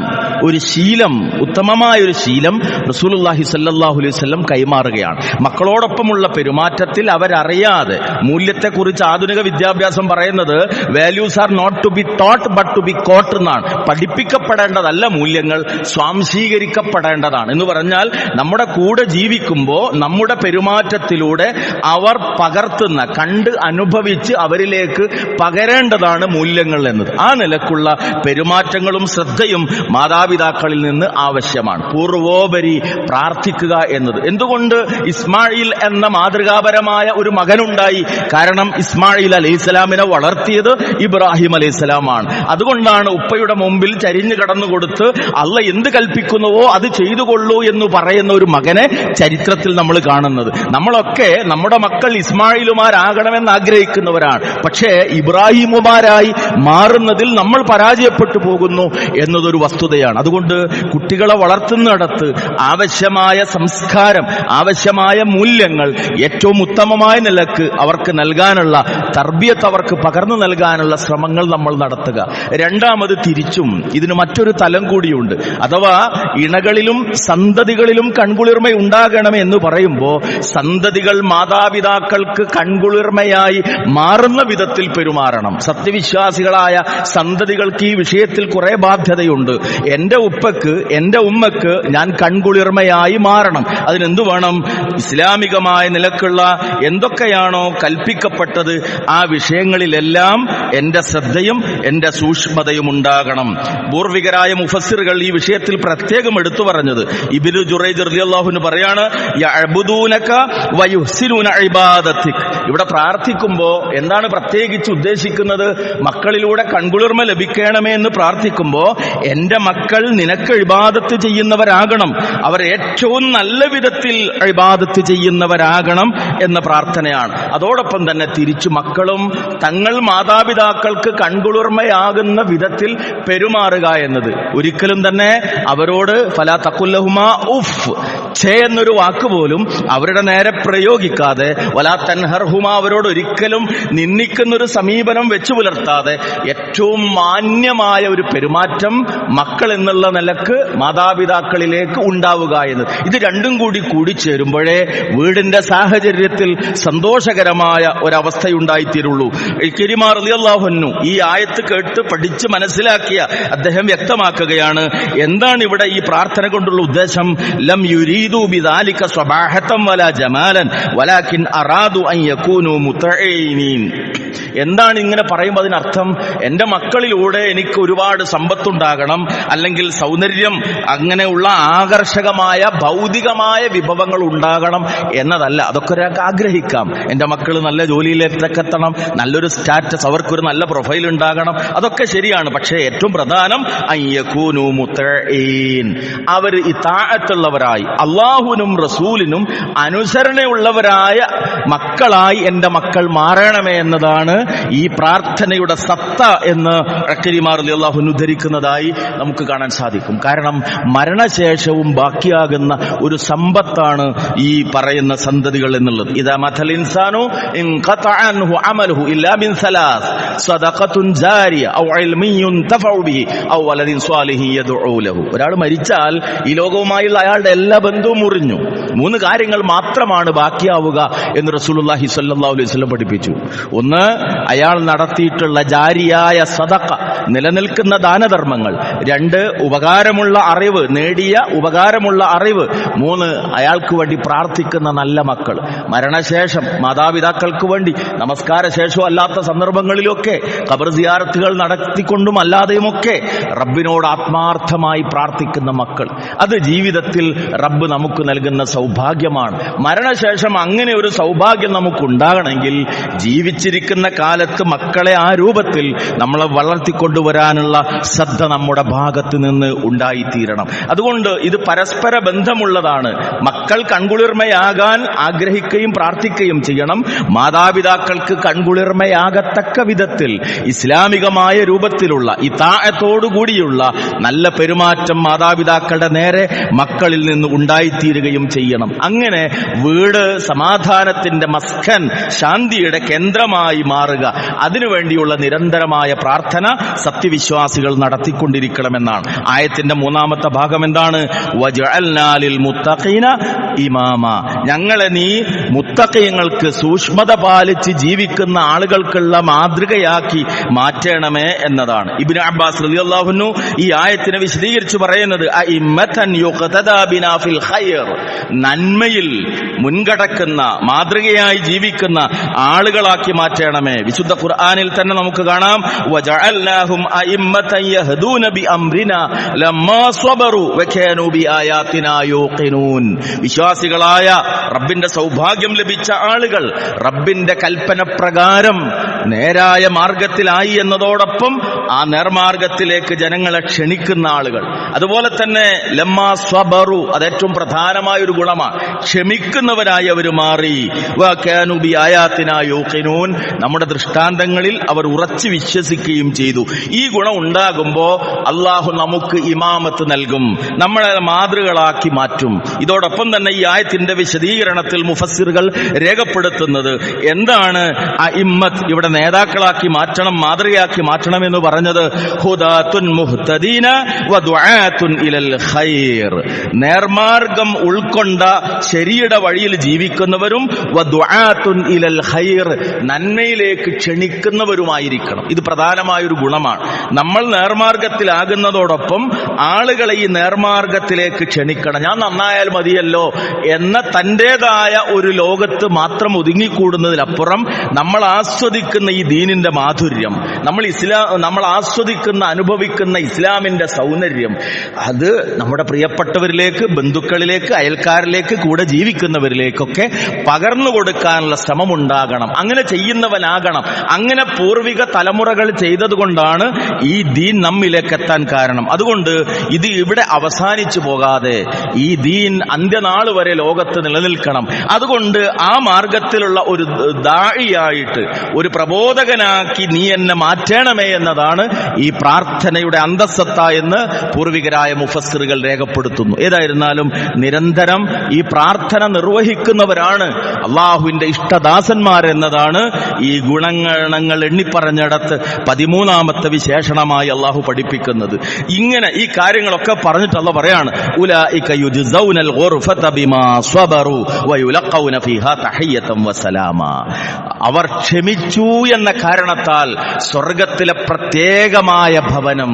ഒരു ശീലം, ഉത്തമമായ ഒരു ശീലം റസൂലുള്ളാഹി സ്വല്ലല്ലാഹു അലൈഹി വസല്ലം കൈമാറുകയാണ്. മക്കളോടൊപ്പമുള്ള പെരുമാറ്റത്തിൽ അവരറിയാതെ, മൂല്യത്തെക്കുറിച്ച് ആധുനിക വിദ്യാഭ്യാസം പറയുന്നത് values are not to be taught but to be caught എന്നാണ്. പഠിപ്പിക്കപ്പെടേണ്ടതല്ല മൂല്യങ്ങൾ, സ്വാംശീകരിക്കപ്പെടേണ്ടതാണ്. എന്ന് പറഞ്ഞാൽ നമ്മുടെ കൂടെ ജീവിക്കുമ്പോൾ നമ്മുടെ പെരുമാറ്റത്തിലൂടെ അവർ പകർത്തുന്ന, കണ്ട് അനുഭവിച്ച് അവരിലേക്ക് പകരേണ്ടതാണ് മൂല്യങ്ങൾ എന്നത്. ആ നിലക്കുള്ള പെരുമാറ്റങ്ങളും ശ്രദ്ധയും മാതാപിതാക്കളിൽ നിന്ന് ആവശ്യമാണ്. പൂർവോപരി പ്രാർത്ഥിക്കുക എന്നത്. എന്തുകൊണ്ട് ഇസ്മായിൽ എന്ന മാതൃകാപരമായ ഒരു മകനുണ്ടായി? കാരണം ഇസ്മായിൽ അലൈഹിസ്സലാമിനെ വളർത്തിയത് ഇബ്രാഹിം അലൈഹിസ്സലാമാണ്. അതുകൊണ്ടാണ് ഉപ്പയുടെ മുമ്പിൽ ചരിഞ്ഞു കടന്നു കൊടുത്ത് അള്ള എന്ത് കൽപ്പിക്കുന്നുവോ അത് ചെയ്തുകൊള്ളൂ എന്ന് പറയുന്ന ഒരു മകനെ ചരിത്രത്തിൽ നമ്മൾ കാണുന്നത്. നമ്മളൊക്കെ നമ്മുടെ മക്കൾ ഇസ്മായിലുമാരാകണമെന്ന് ആഗ്രഹിക്കുന്നവരാണ്. പക്ഷേ ഇബ്രാഹിമുമാരായി മാറുന്നതിൽ നമ്മൾ പരാജയപ്പെട്ടു പോകുന്നു എന്നതൊരു വസ്തുതയാണ്. അതുകൊണ്ട് കുട്ടികളെ വളർത്തുന്നിടത്ത് ആവശ്യമായ സംസ്കാരം, ആവശ്യമായ മൂല്യങ്ങൾ ഏറ്റവും ഉത്തമമായ നിലക്ക് അവർക്ക് നൽകാനുള്ള, തർബിയത്ത് അവർക്ക് പകർന്നു നൽകാനുള്ള ശ്രമങ്ങൾ നമ്മൾ നടത്തുക. രണ്ടാമത് തിരിച്ചും ഇതിന് മറ്റൊരു തലം കൂടിയുണ്ട്. അഥവാ ഇണകളിലും സന്തതികളിലും കൺകുളിർമ ഉണ്ടാകണം എന്ന് പറയുമ്പോൾ സന്തതി സന്തതികൾ മാതാപിതാക്കൾക്ക് കൺകുളിർമയായി മാറുന്ന വിധത്തിൽ പെരുമാറണം. സത്യവിശ്വാസികളായ സന്തതികൾക്ക് ഈ വിഷയത്തിൽ കുറെ ബാധ്യതയുണ്ട്. എന്റെ ഉപ്പക്ക്, എന്റെ ഉമ്മക്ക് ഞാൻ കൺകുളിർമയായി മാറണം. അതിനെന്തു വേണം? ഇസ്ലാമികമായ നിലക്കുള്ള എന്തൊക്കെയാണോ കൽപ്പിക്കപ്പെട്ടത് ആ വിഷയങ്ങളിലെല്ലാം എന്റെ ശ്രദ്ധയും എന്റെ സൂക്ഷ്മതയും ഉണ്ടാകണം. പൂർവികരായ മുഫസ്സിറുകൾ ഈ വിഷയത്തിൽ പ്രത്യേകം എടുത്തു പറഞ്ഞത് ഇബ്നു ജുറൈജ് റളിയല്ലാഹു അൻഹു പറയാണ്, യഅ്ബുദൂനക വയുഹ്സിനൂന ഇബാദതിക്. ഇവിടെ പ്രാർത്ഥിക്കുമ്പോ എന്താണ് പ്രത്യേകിച്ച് ഉദ്ദേശിക്കുന്നത്? മക്കളിലൂടെ കൺകുളിർമ ലഭിക്കണമേ എന്ന് പ്രാർത്ഥിക്കുമ്പോ എന്റെ മക്കൾ നിനക്ക് ഇബാദത്ത് ചെയ്യുന്നവരാകണം, അവർ ഏറ്റവും നല്ല വിധത്തിൽ ഇബാദത്ത് ചെയ്യുന്നവരാകണം എന്ന പ്രാർത്ഥനയാണ്. അതോടൊപ്പം തന്നെ തിരിച്ചു മക്കളും തങ്ങൾ മാതാപിതാക്കൾക്ക് കൺകുളിർമയാകുന്ന വിധത്തിൽ പെരുമാറുക എന്നത്. ഒരിക്കലും തന്നെ അവരോട് ഫലാ തഖുല്ലഹുമാ ഉഫ്, ഛേ എന്നൊരു വാക്ക് പോലും അവരുടെ നേരെ പ്രയോഗിക്കാതെ, വലാ തൻഹർഹുമാ, അവരോട് ഒരിക്കലും നിന്ദിക്കുന്നൊരു സമീപനം വെച്ചു പുലർത്താതെ ഏറ്റവും മാന്യമായ ഒരു പെരുമാറ്റം മക്കൾ എന്നുള്ള നിലക്ക് മാതാപിതാക്കളിലേക്ക് ഉണ്ടാവുക എന്നത്. ഇത് രണ്ടും കൂടി ചേരുമ്പോഴേ വീടിന്റെ സാഹചര്യത്തിൽ സന്തോഷകരമായ ഒരവസ്ഥയുണ്ടായിത്തീരുള്ളൂ. ഇക്രിമ റളിയല്ലാഹു അൻഹു ഈ ആയത്ത് കേട്ട് പഠിച്ച് മനസ്സിലാക്കിയ അദ്ദേഹം വ്യക്തമാക്കുകയാണ്, എന്താണ് ഇവിടെ ഈ പ്രാർത്ഥന കൊണ്ടുള്ള ഉദ്ദേശം? ലം യുരീദു ബിദാലിക സ്വബാഹതൻ വലാ ജമാലൻ വലാകിൻ അറാദു അൻ യകൂനു മുതഈനീൻ. എന്താണ് ഇങ്ങനെ പറയുമ്പോൾ അതിനർത്ഥം? എന്റെ മക്കളിലൂടെ എനിക്ക് ഒരുപാട് സമ്പത്തുണ്ടാകണം, അല്ലെങ്കിൽ സൗന്ദര്യം, അങ്ങനെയുള്ള ആകർഷകമായ ഭൗതികമായ വിഭവങ്ങൾ ഉണ്ടാകണം എന്നതല്ല. അതൊക്കെ ഒരാൾക്ക് ആഗ്രഹിക്കാം. എന്റെ മക്കൾ നല്ല ജോലിയിലേക്ക് എത്തണം, നല്ലൊരു സ്റ്റാറ്റസ്, അവർക്കൊരു നല്ല പ്രൊഫൈൽ ഉണ്ടാകണം, അതൊക്കെ ശരിയാണ്. പക്ഷേ ഏറ്റവും പ്രധാനം അയ്യകൂനു മുതഈൻ, അവർ ഇതാഅത്തുള്ളവരായി അല്ലാഹുവിനും റസൂലിനും അനുസരണയുള്ളവരായ മക്കളായി എന്റെ മക്കൾ മാറണമേ എന്നതാണ് ഈ പ്രാർത്ഥനയുടെ സത്ത എന്ന് ഇക്രിമ റളിയല്ലാഹു അൻഹു ഉദ്ധരിക്കുന്നതായി നമുക്ക് കാണാൻ സാധിക്കും. കാരണം മരണശേഷവും ബാക്കിയാകുന്ന ഒരു സമ്പത്താണ് ഈ പറയുന്ന സന്തതികൾ എന്നുള്ളത്. ഇദാ മതൽ ഇൻസാനു ഇൻഖതഅ അൻഹു അമലുഹു ഇല്ലാ മിൻ സലാസ് സദഖത്തുൻ ജാരിയ ഔ ഇൽമിൻ യുൻതഫഉ ബിഹി ഔ വലദിൻ സ്വാലിഹിൻ യദ്ഉ ലഹു. ഒരാൾ മരിച്ചാൽ ഈ ലോകവുമായുള്ള അയാളുടെ എല്ലാ ബന്ധവും മുറിഞ്ഞു. 3 കാര്യങ്ങൾ മാത്രമാണ് ബാക്കിയാവുക എന്ന് റസൂലുള്ളാഹി സ്വല്ലല്ലാഹു അലൈഹി വസല്ലം പഠിപ്പിച്ചു. ഒന്ന്, അയാൾ നടത്തിയിട്ടുള്ള ജാരിയായ സദഖ, നിലനിൽക്കുന്ന ദാനധർമ്മങ്ങൾ. 2, ഉപകാരമുള്ള അറിവ്, നേടിയ ഉപകാരമുള്ള അറിവ്. 3, അയാൾക്ക് വേണ്ടി പ്രാർത്ഥിക്കുന്ന നല്ല മക്കൾ. മരണശേഷം മാതാപിതാക്കൾക്ക് വേണ്ടി നമസ്കാര ശേഷവും അല്ലാത്ത സന്ദർഭങ്ങളിലൊക്കെ ഖബർ സിയാറത്തുകൾ നടത്തിക്കൊണ്ടും അല്ലാതെയുമൊക്കെ റബ്ബിനോട് ആത്മാർത്ഥമായി പ്രാർത്ഥിക്കുന്ന മക്കൾ, അത് ജീവിതത്തിൽ റബ്ബ് നമുക്ക് നൽകുന്ന സൗഭാഗ്യമാണ്. മരണശേഷം അങ്ങനെ ഒരു സൗഭാഗ്യം നമുക്കുണ്ടാകണമെങ്കിൽ ജീവിച്ചിരിക്കുന്ന കാലത്ത് മക്കളെ ആ രൂപത്തിൽ നമ്മളെ വളർത്തിക്കൊണ്ടുവരാനുള്ള ശ്രദ്ധ നമ്മുടെ ഭാഗത്ത് നിന്ന് ഉണ്ടായിത്തീരണം. അതുകൊണ്ട് ഇത് പരസ്പര ബന്ധമുള്ളതാണ്. മക്കൾ കൺകുളിർമയാകാൻ ആഗ്രഹിക്കുകയും പ്രാർത്ഥിക്കുകയും ചെയ്യണം. മാതാപിതാക്കൾക്ക് കൺകുളിർമയാകത്തക്ക വിധത്തിൽ ഇസ്ലാമികമായ രൂപത്തിലുള്ള ഇതാഅത്തോടുകൂടിയുള്ള നല്ല പെരുമാറ്റം മാതാപിതാക്കളുടെ നേരെ മക്കളിൽ നിന്ന് ഉണ്ടായിത്തീരുകയും ചെയ്യണം. അങ്ങനെ വീട് സമാധാനത്തിന്റെ മസ്കൻ, ശാന്തിയുടെ കേന്ദ്രമായി മാറുക. അതിനുവേണ്ടിയുള്ള നിരന്തരമായ പ്രാർത്ഥന സത്യവിശ്വാസികൾ നടത്തിക്കൊണ്ടിരിക്കണമെന്നാണ്. ആയത്തിന്റെ 3-ാമത്തെ ഭാഗം എന്താണ്? വജഅൽനാ ലിൽ മുത്തഖീന ഇമാമ, ഞങ്ങളെ നീ മുത്തഖീങ്ങൾക്ക് സൂക്ഷ്മത പാലിച്ച് ജീവിക്കുന്ന ആളുകൾക്കുള്ള മാതൃകയാക്കി മാറ്റണമേ എന്നതാണ്. ഇബ്നു അബ്ബാസ് റളിയല്ലാഹു അൻഹു ഈ ആയത്തിനെ വിശദീകരിച്ച് പറയുന്നത് അഇമ്മതൻ യുഖ്തദാ ബിനാ ഫിൽ ഖൈർ, നന്മയിൽ മുൻകടക്കുന്ന മാതൃകയായി ജീവിക്കുന്ന ആളുകളാക്കി മാറ്റണമേ. വിശുദ്ധ ഖുർആനിൽ തന്നെ നമുക്ക് കാണാം, വജഅൽനാഹും അഇമ്മതൻ യഹ്ദൂന ബിഅംരിനാ ലമ്മാ സ്വബറു വകാനൂ ബിആയാതിനാ യൂഖിനൂൻ. വിശ്വാസികളായ റബ്ബിന്റെ സൗഭാഗ്യം ലഭിച്ച ആളുകൾ റബ്ബിന്റെ കൽപ്പന പ്രകാരം നേരായ മാർഗത്തിലായി എന്നതോടൊപ്പം ആ നേർമാർഗത്തിലേക്ക് ജനങ്ങളെ ക്ഷണിക്കുന്ന ആളുകൾ. അതുപോലെ തന്നെ ലമ്മാ സ്വബറു, അത് ഏറ്റവും പ്രധാനമായ ഒരു ഗുണമാണ്. ക്ഷമിക്കുന്നവരായി അവർ മാറി. വകാനൂ ബിആയാതിനാ യൂഖിനൂൻ, നമ്മുടെ ദൃഷ്ടാന്തങ്ങളിൽ അവർ ഉറച്ചു വിശ്വസിക്കുകയും ചെയ്തു. ഈ ഗുണം ഉണ്ടാകുമ്പോൾ അള്ളാഹു നമുക്ക് ഇമാമത്ത് നൽകും, നമ്മളെ മാതൃകളാക്കി മാറ്റും. ഇതോടൊപ്പം തന്നെ ഈ ആയത്തിന്റെ വിശദീകരണത്തിൽ മുഫസ്സിറുകൾ രേഖപ്പെടുത്തുന്നത് എന്താണ് അഇമ്മത്ത് ഇവിടെ നേതാക്കളാക്കി മാറ്റണം, മാതൃകയാക്കി മാറ്റണം എന്ന് പറഞ്ഞത്? ഹുദാത്തുൻ മുഹ്തദീന വദുആത്തുൻ ഇലൽ ഖൈർ, നേർമാർഗം ഉൾക്കൊണ്ട ശരിയുടെ വഴിയിൽ ജീവിക്കുന്നവരും വദുആത്തുൻ ഇലൽ ഖൈർ, നന്മയിലേക്ക് ക്ഷണിക്കുന്നവരുമായിരിക്കണം. ഇത് പ്രധാനമായൊരു ഗുണമാണ്. നമ്മൾ നേർമാർഗത്തിലാകുന്നതോടൊപ്പം ആളുകളെ ഈ നേർമാർഗത്തിലേക്ക് ക്ഷണിക്കണം. ഞാൻ നന്നായാൽ മതിയല്ലോ എന്ന തന്റേതായ ഒരു ലോകത്ത് മാത്രം ഒതുങ്ങിക്കൂടുന്നതിലപ്പുറം നമ്മൾ ആസ്വദിക്കുന്ന ഈ ദീനിന്റെ മാധുര്യം, നമ്മൾ ആസ്വദിക്കുന്ന അനുഭവിക്കുന്ന ഇസ്ലാമിന്റെ സൗന്ദര്യം, അത് നമ്മുടെ പ്രിയപ്പെട്ടവരിലേക്ക്, ബന്ധുക്കളിലേക്ക്, അയൽക്കാരിലേക്ക്, കൂടെ ജീവിക്കുന്നവരിലേക്കൊക്കെ പകർന്നു കൊടുക്കാനുള്ള ശ്രമമുണ്ടാകണം. അങ്ങനെ ചെയ്യുന്നവനാകണം. അങ്ങനെ പൂർവിക തലമുറകൾ ചെയ്തതുകൊണ്ടാണ് ഈ ദീൻ നമ്മിലേക്ക് എത്താൻ കാരണം. അതുകൊണ്ട് ഇത് ഇവിടെ അവസാനിച്ചു പോകാതെ ഈ ദീൻ അന്ത്യനാൾ വരെ ലോകത്ത് നിലനിൽക്കണം. അതുകൊണ്ട് ആ മാർഗത്തിലുള്ള ഒരു ദാഇയായിട്ട്, ഒരു പ്രബോധകനാക്കി നീ എന്നെ മാറ്റണമേ എന്നതാണ് ഈ പ്രാർത്ഥനയുടെ അന്തസ്സത്ത എന്ന് പൂർവികരായ മുഫസ്സിറുകൾ രേഖപ്പെടുത്തുന്നു. ഏതായിരുന്നാലും നിരന്തരം ഈ പ്രാർത്ഥന നിർവഹിക്കുന്നവരാണ് അള്ളാഹുവിന്റെ ഇഷ്ടദാസന്മാരെന്നതാണ് ഈ ഗുണഗണങ്ങൾ എണ്ണിപ്പറഞ്ഞിടത്ത് 13ാമത്തെ വിശേഷണമായി അള്ളാഹു പഠിപ്പിക്കുന്നത്. ഇങ്ങനെ ഈ കാര്യങ്ങളൊക്കെ പറഞ്ഞിട്ട് അല്ലാഹു പറയാണ്, ഉലൈക യുജ്സൗനൽ ഗുർഫത ബിമാ സ്വബറു വയുലഖൗന ഫീഹാ തഹിയ്യതൻ വസലാമ. അവർ ക്ഷമിച്ചു എന്ന കാരണത്താൽ സ്വർഗത്തിലെ പ്രത്യേകമായ ഭവനം,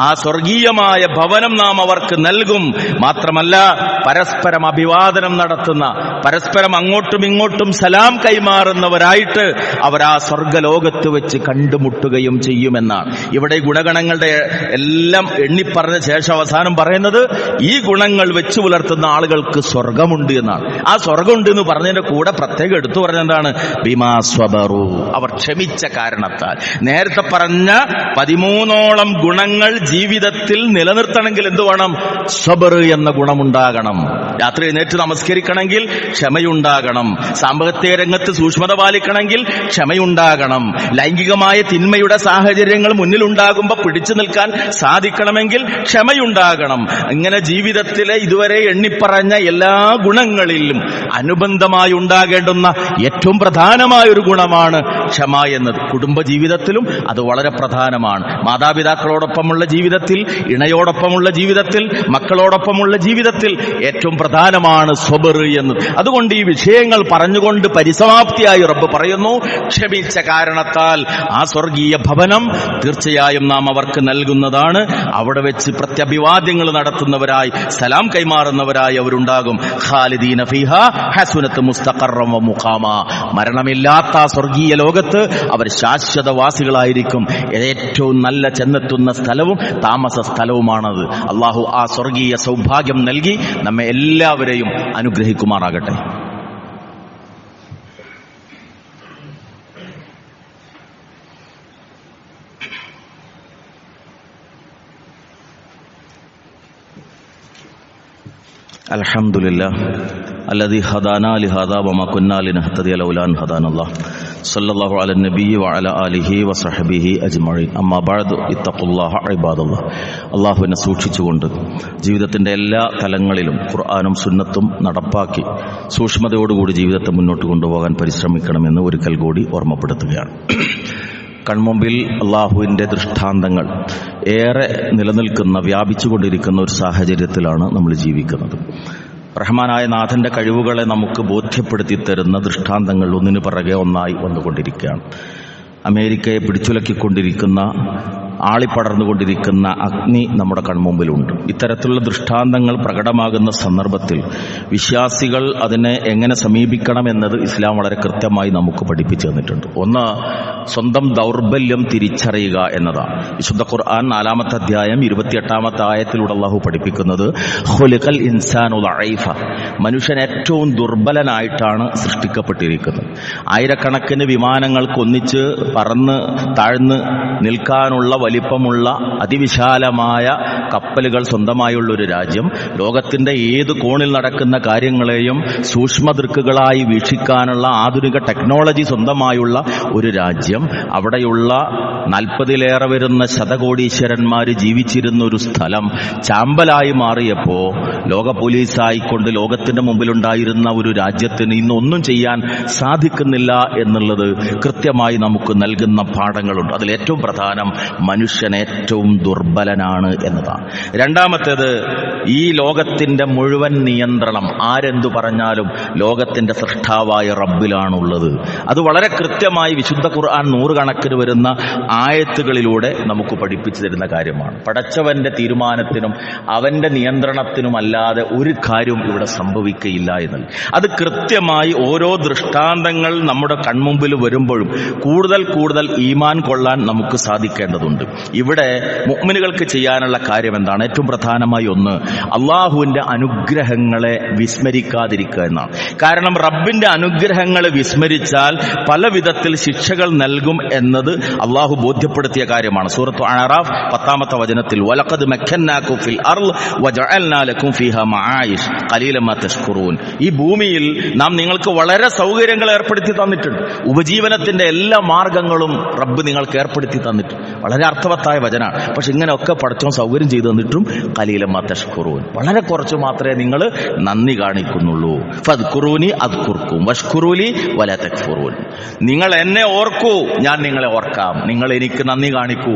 ആ സ്വർഗീയമായ ഭവനം നാം അവർക്ക് നൽകും. മാത്രമല്ല പരസ്പരം അഭിവാദനം നടത്തുന്ന, പരസ്പരം അങ്ങോട്ടും ഇങ്ങോട്ടും സലാം കൈമാറുന്നവരായിട്ട് അവർ ആ സ്വർഗലോകത്ത് വെച്ച് കണ്ടുമുട്ടുകയും ചെയ്യുമെന്നാണ്. ഇവിടെ ഗുണഗണങ്ങളുടെ എല്ലാം എണ്ണിപ്പറഞ്ഞ ശേഷം അവസാനം പറയുന്നത് ഈ ഗുണങ്ങൾ വെച്ച് പുലർത്തുന്ന ആളുകൾക്ക് സ്വർഗമുണ്ട് എന്നാണ്. ആ സ്വർഗമുണ്ട് എന്ന് പറഞ്ഞതിന്റെ കൂടെ പ്രത്യേകം എടുത്തു പറഞ്ഞെന്താണ്? ബിമാ സ്വബറു, അവർ ക്ഷമിച്ച കാരണത്താൽ. നേരത്തെ പറഞ്ഞ 13ഓളം ഗുണങ്ങൾ ജീവിതത്തിൽ നിലനിർത്തണമെങ്കിൽ എന്ത് വേണം? സ്വബർ എന്ന ഗുണമുണ്ടാകണം. രാത്രി എഴുന്നേറ്റ് നമസ്കരിക്കണമെങ്കിൽ ക്ഷമയുണ്ടാകണം. സാമ്പത്തിക രംഗത്ത് സൂക്ഷ്മത പാലിക്കണമെങ്കിൽ ക്ഷമയുണ്ടാകണം. ലൈംഗികമായ തിന്മയുടെ സാഹചര്യങ്ങൾ മുന്നിലുണ്ടാകുമ്പോൾ പിടിച്ചു നിൽക്കാൻ സാധിക്കണമെങ്കിൽ ക്ഷമയുണ്ടാകണം. ഇങ്ങനെ ജീവിതത്തിലെ ഇതുവരെ എണ്ണിപ്പറഞ്ഞ എല്ലാ ഗുണങ്ങളിലും അനുബന്ധമായി ഉണ്ടാകേണ്ടുന്ന ഏറ്റവും പ്രധാനമായ ഒരു ഗുണമാണ് ക്ഷമ എന്നത്. കുടുംബജീവിതത്തിലും അത് വളരെ പ്രധാനമാണ്. മാതാപിതാക്കളോടൊപ്പമുള്ള ജീവിതത്തിൽ, ഇണയോടൊപ്പമുള്ള ജീവിതത്തിൽ, മക്കളോടൊപ്പമുള്ള ജീവിതത്തിൽ ഏറ്റവും പ്രധാനമാണ് സ്വബർ എന്നത്. അതുകൊണ്ട് ഈ വിഷയങ്ങൾ പറഞ്ഞുകൊണ്ട് പരിസമാപ്തിയായി റബ്ബ് പറയുന്നു, ക്ഷമിച്ച കാരണത്താൽ ആ സ്വർഗീയ ഭവനം തീർച്ചയായും നാം അവർക്ക് നൽകുന്നതാണ്. അവിടെ വെച്ച് പ്രത്യഭിവാദ്യങ്ങൾ നടത്തുന്നവരായി, സലാം കൈമാറുന്നവരായി അവരുണ്ടാകും. ഖാലിദീന ഫീഹാ ഹസുനത്ത് മുസ്തഖറൻ വ മുഖാമ, മരണമില്ലാത്ത സ്വർഗീയ ലോകത്ത് അവർ ശാശ്വതവാസികളായിരിക്കും. ഏറ്റവും നല്ല ചെന്നെത്തുന്ന സ്ഥലവും താമസ സ്ഥലവുമാണത്. അള്ളാഹു ആ സ്വർഗീയ സൗഭാഗ്യം നൽകി നമ്മെ എല്ലാവരെയും അനുഗ്രഹിക്കുമാറാകട്ടെ. അൽഹംദുലില്ലാഹ് അല്ലദീ ഹദാനാ ലിഹാദാ വമാ കുന്നാ ലിനഹ്തദിയ ലൗലാ അൻ ഹദാനല്ലാഹ് സല്ലല്ലാഹു അലൻ നബിയ്യി വഅലാ ആലിഹി വസഹ്ബിഹി അജ്മഈൻ. അമ്മാ ബഅദ് ഇത്തഖുല്ലാഹ ഇബാദല്ലാഹ്. അല്ലാഹുവിനെ സൂക്ഷിച്ചുകൊണ്ട് ജീവിതത്തിന്റെ എല്ലാ തലങ്ങളിലും ഖുർആനും സുന്നത്തും നടപ്പാക്കി സൂക്ഷ്മതയോടുകൂടി ജീവിതത്തെ മുന്നോട്ട് കൊണ്ടുപോകാൻ പരിശ്രമിക്കണമെന്ന് ഒരിക്കൽ കൂടി ഓർമ്മപ്പെടുത്തുകയാണ്. കൺമുമ്പിൽ അള്ളാഹുവിൻ്റെ ദൃഷ്ടാന്തങ്ങൾ ഏറെ നിലനിൽക്കുന്ന, വ്യാപിച്ചുകൊണ്ടിരിക്കുന്ന ഒരു സാഹചര്യത്തിലാണ് നമ്മൾ ജീവിക്കുന്നത്. റഹ്മാനായ നാഥന്റെ കഴിവുകളെ നമുക്ക് ബോധ്യപ്പെടുത്തി തരുന്ന ദൃഷ്ടാന്തങ്ങൾ ഒന്നിനു പിറകെ ഒന്നായി വന്നുകൊണ്ടിരിക്കുകയാണ്. അമേരിക്കയെ പിടിച്ചുലക്കിക്കൊണ്ടിരിക്കുന്ന, ആളിപ്പടർന്നുകൊണ്ടിരിക്കുന്ന അഗ്നി നമ്മുടെ കൺമുമ്പിലുണ്ട്. ഇത്തരത്തിലുള്ള ദൃഷ്ടാന്തങ്ങൾ പ്രകടമാകുന്ന സന്ദർഭത്തിൽ വിശ്വാസികൾ അതിനെ എങ്ങനെ സമീപിക്കണമെന്നത് ഇസ്ലാം വളരെ കൃത്യമായി നമുക്ക് പഠിപ്പിച്ചു തന്നിട്ടുണ്ട്. ഒന്ന്, സ്വന്തം ദൗർബല്യം തിരിച്ചറിയുക എന്നതാണ്. വിശുദ്ധ ഖുർആൻ 4-ാമത്തെ അധ്യായം 28-ാമത്തെ ആയത്തിലൂടെ അല്ലാഹു പഠിപ്പിക്കുന്നത് ഖുലിഖൽ ഇൻസാനു ദഈഫ, മനുഷ്യൻ ഏറ്റവും ദുർബലനായിട്ടാണ് സൃഷ്ടിക്കപ്പെട്ടിരിക്കുന്നത്. ആയിരക്കണക്കിന് വിമാനങ്ങൾക്ക് ഒന്നിച്ച് പറന്ന് താഴ്ന്ന് നിൽക്കാനുള്ള വലിപ്പമുള്ള അതിവിശാലമായ കപ്പലുകൾ സ്വന്തമായുള്ളൊരു രാജ്യം, ലോകത്തിന്റെ ഏത് കോണിൽ നടക്കുന്ന കാര്യങ്ങളെയും സൂക്ഷ്മദൃക്കുകളായി വീക്ഷിക്കാനുള്ള ആധുനിക ടെക്നോളജി സ്വന്തമായുള്ള ഒരു രാജ്യം, അവിടെയുള്ള 40-ലേറെ വരുന്ന ശതകോടീശ്വരന്മാർ ജീവിച്ചിരുന്ന ഒരു സ്ഥലം ചാമ്പലായി മാറിയപ്പോൾ ലോക പോലീസായിക്കൊണ്ട് ലോകത്തിന്റെ മുമ്പിലുണ്ടായിരുന്ന ഒരു രാജ്യത്തിന് ഇന്നൊന്നും ചെയ്യാൻ സാധിക്കുന്നില്ല എന്നുള്ളത് കൃത്യമായി നമുക്ക് നൽകുന്ന പാഠങ്ങളുണ്ട്. അതിലേറ്റവും പ്രധാനം മനുഷ്യൻ ഏറ്റവും ദുർബലനാണ് എന്നതാണ്. രണ്ടാമത്തേത്, ഈ ലോകത്തിന്റെ മുഴുവൻ നിയന്ത്രണം ആരെന്തു പറഞ്ഞാലും ലോകത്തിന്റെ സൃഷ്ടാവായ റബ്ബിലാണുള്ളത്. അത് വളരെ കൃത്യമായി വിശുദ്ധ ഖുർആൻ 100 കണക്കിന് വരുന്ന ആയത്തുകളിലൂടെ നമുക്ക് പഠിപ്പിച്ചു തരുന്ന കാര്യമാണ്. പടച്ചവന്റെ തീരുമാനത്തിനും അവന്റെ നിയന്ത്രണത്തിനുമല്ലാതെ ഒരു കാര്യവും ഇവിടെ സംഭവിക്കുകയില്ല എന്നുള്ളത്. അത് കൃത്യമായി ഓരോ ദൃഷ്ടാന്തങ്ങൾ നമ്മുടെ കൺമുമ്പിൽ വരുമ്പോഴും കൂടുതൽ കൂടുതൽ ഈമാൻ കൊള്ളാൻ നമുക്ക് സാധിക്കേണ്ടതുണ്ട്. ഇവിടെ മുഅ്മിനുകൾക്ക് ചെയ്യാനുള്ള കാര്യം എന്താണ്? ഏറ്റവും പ്രധാനമായി ഒന്ന്, അള്ളാഹുവിന്റെ അനുഗ്രഹങ്ങളെ വിസ്മരിക്കാതിരിക്കുക എന്നാണ്. കാരണം റബ്ബിന്റെ അനുഗ്രഹങ്ങളെ വിസ്മരിച്ചാൽ പല വിധത്തിൽ ശിക്ഷകൾ നൽകും എന്നത് അള്ളാഹു ബോധ്യപ്പെടുത്തിയ കാര്യമാണ്. സൂറത്ത് അഅറാഫ് 10-ാമത്തെ വചനത്തിൽ വലഖദ് മക്കന്നാകും ഫിൽ അർള് വജഅൽനാ ലക്കും ഫീഹാ മആയിഷ് ഖലീലൻ മാ തശ്കുറൂൻ. ഈ ഭൂമിയിൽ നാം നിങ്ങൾക്ക് വളരെ സൗകര്യങ്ങൾ ഏർപ്പെടുത്തി തന്നിട്ടുണ്ട്. ഉപജീവനത്തിന്റെ എല്ലാ മാർഗങ്ങളും റബ്ബ് നിങ്ങൾക്ക് ഏർപ്പെടുത്തി തന്നിട്ടുണ്ട്. വളരെ അർത്ഥവത്തായ വചനാണ്. പക്ഷെ ഇങ്ങനെയൊക്കെ പടച്ചോൻ സൗകര്യം ചെയ്തു തന്നിട്ടും ഖലീലൻ മാ തശ്കുറൂൻ, വളരെ കുറച്ച് മാത്രമേ നിങ്ങൾ നന്ദി കാണിക്കുന്നുള്ളൂ. ഫദ്കുറൂനി അദ്കുർക്കും വഷ്കുറൂലി വലാ തക്ഫുറൂൻ. നിങ്ങൾ എന്നെ ഓർക്കൂ, ഞാൻ നിങ്ങളെ ഓർക്കാം. നിങ്ങൾ എനിക്ക് നന്ദി കാണിക്കൂ,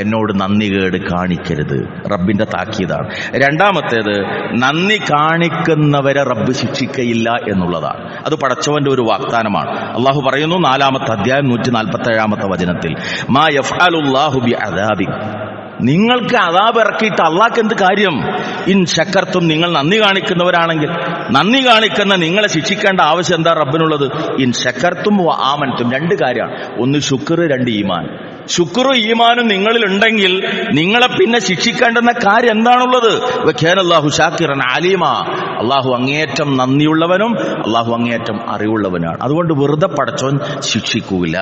എന്നോട് നന്ദി കേട് കാണിക്കരുത്. റബ്ബിന്റെ താക്കീതാണ്. രണ്ടാമത്തേത്, നന്ദി കാണിക്കുന്നവരെ റബ്ബ് ശിക്ഷിക്കയില്ല എന്നുള്ളതാണ്. അത് പടച്ചവന്റെ ഒരു വാഗ്ദാനമാണ്. അള്ളാഹു പറയുന്നു 4-ാമത്തെ അധ്യായം 147-ാമത്തെ വചനത്തിൽ, മാ യഫ്അലുല്ലാഹു ബിഅദാബിക്, നിങ്ങൾക്ക് അദാബ് ഇറക്കിയിട്ട് അള്ളാഹ്ക്ക് എന്ത് കാര്യം? ഇൻ ശക്കർത്തും, നിങ്ങൾ നന്ദി കാണിക്കുന്നവരാണെങ്കിൽ. നന്ദി കാണിക്കുന്ന നിങ്ങളെ ശിക്ഷിക്കേണ്ട ആവശ്യം എന്താ റബ്ബിനുള്ളത്? ഇൻ ശക്കർത്തും വ ആമൻതും, 2 കാര്യമാണ്. ഒന്ന് ശുക്ർ, 2 ഈമാൻ. ശുക്റും ഈമാനും നിങ്ങളിൽ ഉണ്ടെങ്കിൽ നിങ്ങളെ പിന്നെ ശിക്ഷിക്കേണ്ടുന്ന കാര്യം എന്താണുള്ളത്? വകാനല്ലാഹു ശാക്കിറൻ അലീമ, അള്ളാഹു അങ്ങേയറ്റം നന്ദിയുള്ളവനും അള്ളാഹു അങ്ങേയറ്റം അറിവുള്ളവനാണ്. അതുകൊണ്ട് വെറുതെ പടച്ചോൻ ശിക്ഷിക്കൂല.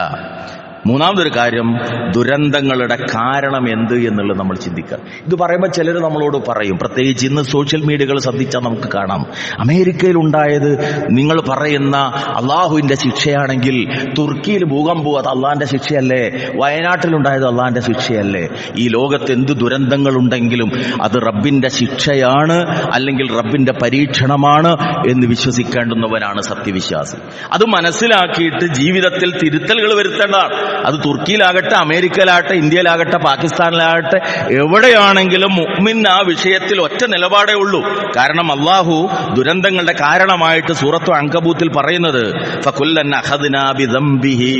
മൂന്നാമതൊരു കാര്യം, ദുരന്തങ്ങളുടെ കാരണം എന്ത് എന്നുള്ളത് നമ്മൾ ചിന്തിക്കുക. ഇത് പറയുമ്പോൾ ചിലർ നമ്മളോട് പറയും, പ്രത്യേകിച്ച് ഇന്ന് സോഷ്യൽ മീഡിയകൾ ശ്രദ്ധിച്ചാൽ നമുക്ക് കാണാം, അമേരിക്കയിൽ ഉണ്ടായത് നിങ്ങൾ പറയുന്ന അള്ളാഹുവിന്റെ ശിക്ഷയാണെങ്കിൽ തുർക്കിയിൽ ഭൂകമ്പം അത് അള്ളാഹിന്റെ ശിക്ഷയല്ലേ? വയനാട്ടിലുണ്ടായത് അള്ളാഹിന്റെ ശിക്ഷയല്ലേ? ഈ ലോകത്ത് എന്ത് ദുരന്തങ്ങളുണ്ടെങ്കിലും അത് റബ്ബിന്റെ ശിക്ഷയാണ്, അല്ലെങ്കിൽ റബ്ബിന്റെ പരീക്ഷണമാണ് എന്ന് വിശ്വസിക്കേണ്ടുന്നവനാണ് സത്യവിശ്വാസി. അത് മനസ്സിലാക്കിയിട്ട് ജീവിതത്തിൽ തിരുത്തലുകൾ വരുത്തേണ്ടതാണ്. അത് തുർക്കിയിലാകട്ടെ, അമേരിക്കയിലാകട്ടെ, ഇന്ത്യയിലാകട്ടെ, പാകിസ്ഥാനിലാകട്ടെ, എവിടെയാണെങ്കിലും മുഅ്മിൻ ആ വിഷയത്തിൽ ഒറ്റ നിലപാടേ ഉള്ളൂ. കാരണം അള്ളാഹു ദുരന്തങ്ങളുടെ കാരണമായിട്ട് സൂറത്തു അൻകബൂത്തിൽ പറയുന്നത് ഫകുല്ലൻ അഖദ്നാ ബിദംബിഹി,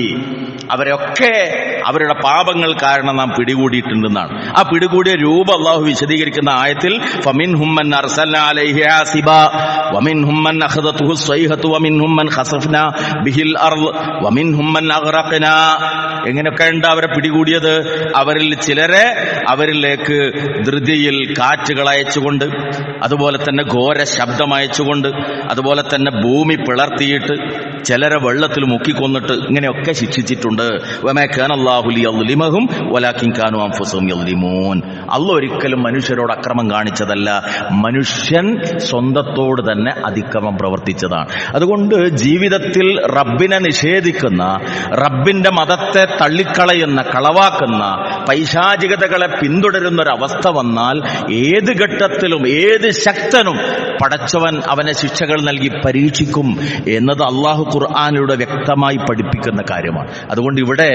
അവരൊക്കെ അവരുടെ പാപങ്ങൾ കാരണം നാം പിടികൂടിയിട്ടുണ്ടെന്നാണ്. ആ പിടികൂടിയ രൂപം അള്ളാഹു വിശദീകരിക്കുന്ന ആയത്തിൽ ഫമിൻഹും മൻ അർസൽനാ അലൈഹി ഹാസിബാ വമിൻഹും മൻ അഖദതുഹു സ്വൈഹതു വമിൻഹും മൻ ഖസഫ്നാ ബിഹിൽ അർള് വമിൻഹും മൻ അഗ്റഖ്നാ. എങ്ങനെയൊക്കെ ഉണ്ട് അവരെ പിടികൂടിയത്? അവരിൽ ചിലരെ അവരിലേക്ക് ധൃതിയിൽ കാറ്റുകൾ അയച്ചുകൊണ്ട്, അതുപോലെ തന്നെ ഘോര ശബ്ദം അയച്ചുകൊണ്ട്, അതുപോലെ തന്നെ ഭൂമി പിളർത്തിയിട്ട് ചിലരെ വെള്ളത്തിൽ മുക്കിക്കൊന്നിട്ട് ഇങ്ങനെയൊക്കെ ശിക്ഷിച്ചിട്ടുണ്ട്. വമാ കാന അല്ലാഹു ലിയദ്ലിമഹും വലാകിൻ കാനൂ അൻഫുസഹും യദ്ലിമൂൻ. അല്ലാഹു ഒരിക്കലും മനുഷ്യരോട് അക്രമം കാണിച്ചതല്ല, മനുഷ്യൻ സ്വന്തത്തോട് തന്നെ അതിക്രമം പ്രവർത്തിച്ചതാണ്. അതുകൊണ്ട് ജീവിതത്തിൽ റബ്ബിനെ നിഷേധിക്കുന്ന, റബ്ബിന്റെ മതത്തെ തള്ളിക്കളയുന്ന, കളവാക്കുന്ന, പൈശാചികതകളെ പിന്തുടരുന്ന ഒരവസ്ഥ വന്നാൽ ഏത് ഘട്ടത്തിലും ഏത് ശക്തനും പടച്ചവൻ അവനെ ശിക്ഷകൾ നൽകി പരീക്ഷിക്കും എന്നത് അള്ളാഹു ഖുർആനിലൂടെ വ്യക്തമായി പഠിപ്പിക്കുന്ന കാര്യമാണ്. അതുകൊണ്ട് ഇവിടെ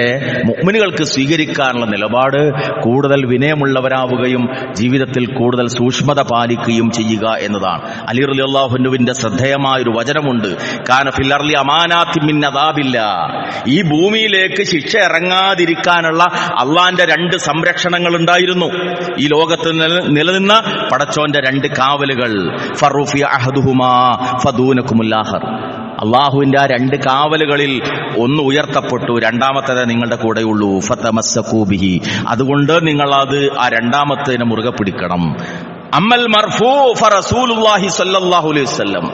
മുഅ്മിനുകൾക്ക് സ്വീകരിക്കാനുള്ള നിലപാട് കൂടുതൽ വിനയമുള്ളവരാവുകയും ജീവിതത്തിൽ കൂടുതൽ സൂക്ഷ്മത പാലിക്കുകയും ചെയ്യുക എന്നതാണ്. അലി റളിയല്ലാഹു അൻഹുവിന്റെ ശ്രദ്ധേയമായ ഒരു വചനമുണ്ട്, കാന ഫിൽ അർളി അമാനാത്തി മിൻ അദാബില്ലാ. ഈ ഭൂമിയിലേക്ക് ശിക്ഷ ഇറങ്ങാതിരിക്കാനുള്ള അള്ളാന്റെ 2 സംരക്ഷണങ്ങൾ ഉണ്ടായിരുന്നു. ഈ ലോകത്ത് നിലനിന്ന പടച്ചോന്റെ 2 കാവലുകൾ. ഫറുഫി അഹദുഹുമാ ഫദൂനകുമുൽ ആഖർ. അള്ളാഹുവിന്റെ ആ 2 കാവലുകളിൽ ഒന്ന് ഉയർത്തപ്പെട്ടു, രണ്ടാമത്തേത് നിങ്ങളുടെ കൂടെയുള്ളൂ. ഫതമസ്സകൂ ബിഹി. അതുകൊണ്ട് നിങ്ങൾ അത് ആ രണ്ടാമത്തേനെ മുറുകെ പിടിക്കണം. അമ്മൽ മർഫൂ ഫറസൂലുള്ളാഹി സ്വല്ലല്ലാഹു അലൈഹി വസല്ലം.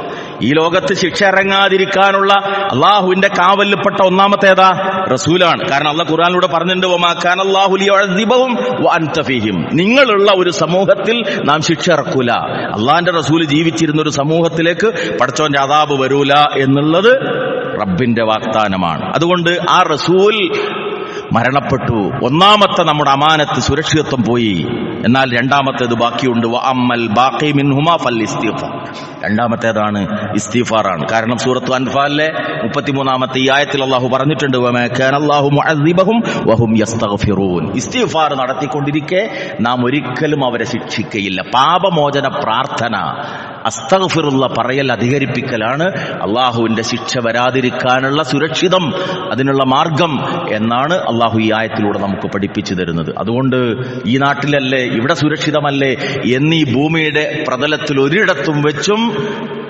ഈ ലോകത്ത് ശിക്ഷ ഇറങ്ങാതിരിക്കാനുള്ള അള്ളാഹുവിന്റെ കാവലിൽപ്പെട്ട ഒന്നാമത്തേതാ റസൂലാണ്. കാരണം അള്ളാഹ് ഖുർആനിലൂടെ പറഞ്ഞിട്ടുണ്ട്, വമാ കാന അല്ലാഹു ലിയുഅദ്ദിബഹും വഅൻത ഫീഹിം. നിങ്ങളുള്ള ഒരു സമൂഹത്തിൽ നാം ശിക്ഷ ഇറക്കൂല. അള്ളാഹിന്റെ റസൂൽ ജീവിച്ചിരുന്ന ഒരു സമൂഹത്തിലേക്ക് പടച്ചോന്റെ അദാബ് വരൂല എന്നുള്ളത് റബ്ബിന്റെ വാഗ്ദാനമാണ്. അതുകൊണ്ട് ആ റസൂൽ മരണപ്പെട്ടു. ഒന്നാമത്തെ നമ്മുടെ അമാനത്ത് സുരക്ഷിതത്വം പോയി. എന്നാൽ രണ്ടാമത്തേത് ബാക്കിയുണ്ട്. വഅമ്മൽ ബാഖി മിൻഹുമാ ഫൽഇസ്തിഗ്ഫാർ. രണ്ടാമത്തേതാണ് ഇസ്തിഗ്ഫാറാണ്. കാരണം സൂറത്ത് അൻഫാലിലെ 33-ാമത്തെ ഈ ആയത്തിൽ അല്ലാഹു പറഞ്ഞിട്ടുണ്ട്, വമാ കാന അല്ലാഹു മുഅദ്ദിബഹും വഹും യസ്തഗ്ഫിറൂൻ. ഇസ്തിഗ്ഫാർ നടത്തിക്കൊണ്ടിരിക്കെ നാം ഒരിക്കലും അവരെ ശിക്ഷിക്കയില്ല. പാപമോചന പ്രാർത്ഥന, അസ്തഗ്ഫിറുള്ള പറയൽ അധികരിപ്പിക്കലാണ് അള്ളാഹുവിന്റെ ശിക്ഷ വരാതിരിക്കാനുള്ള സുരക്ഷിതം, അതിനുള്ള മാർഗം എന്നാണ് അള്ളാഹു ഈ ആയത്തിലൂടെ നമുക്ക് പഠിപ്പിച്ചു തരുന്നത്. അതുകൊണ്ട് ഈ നാട്ടിലല്ലേ, ഇവിടെ സുരക്ഷിതമല്ലേ എന്നീ ഭൂമിയുടെ പ്രതലത്തിൽ ഒരിടത്തും വെച്ചും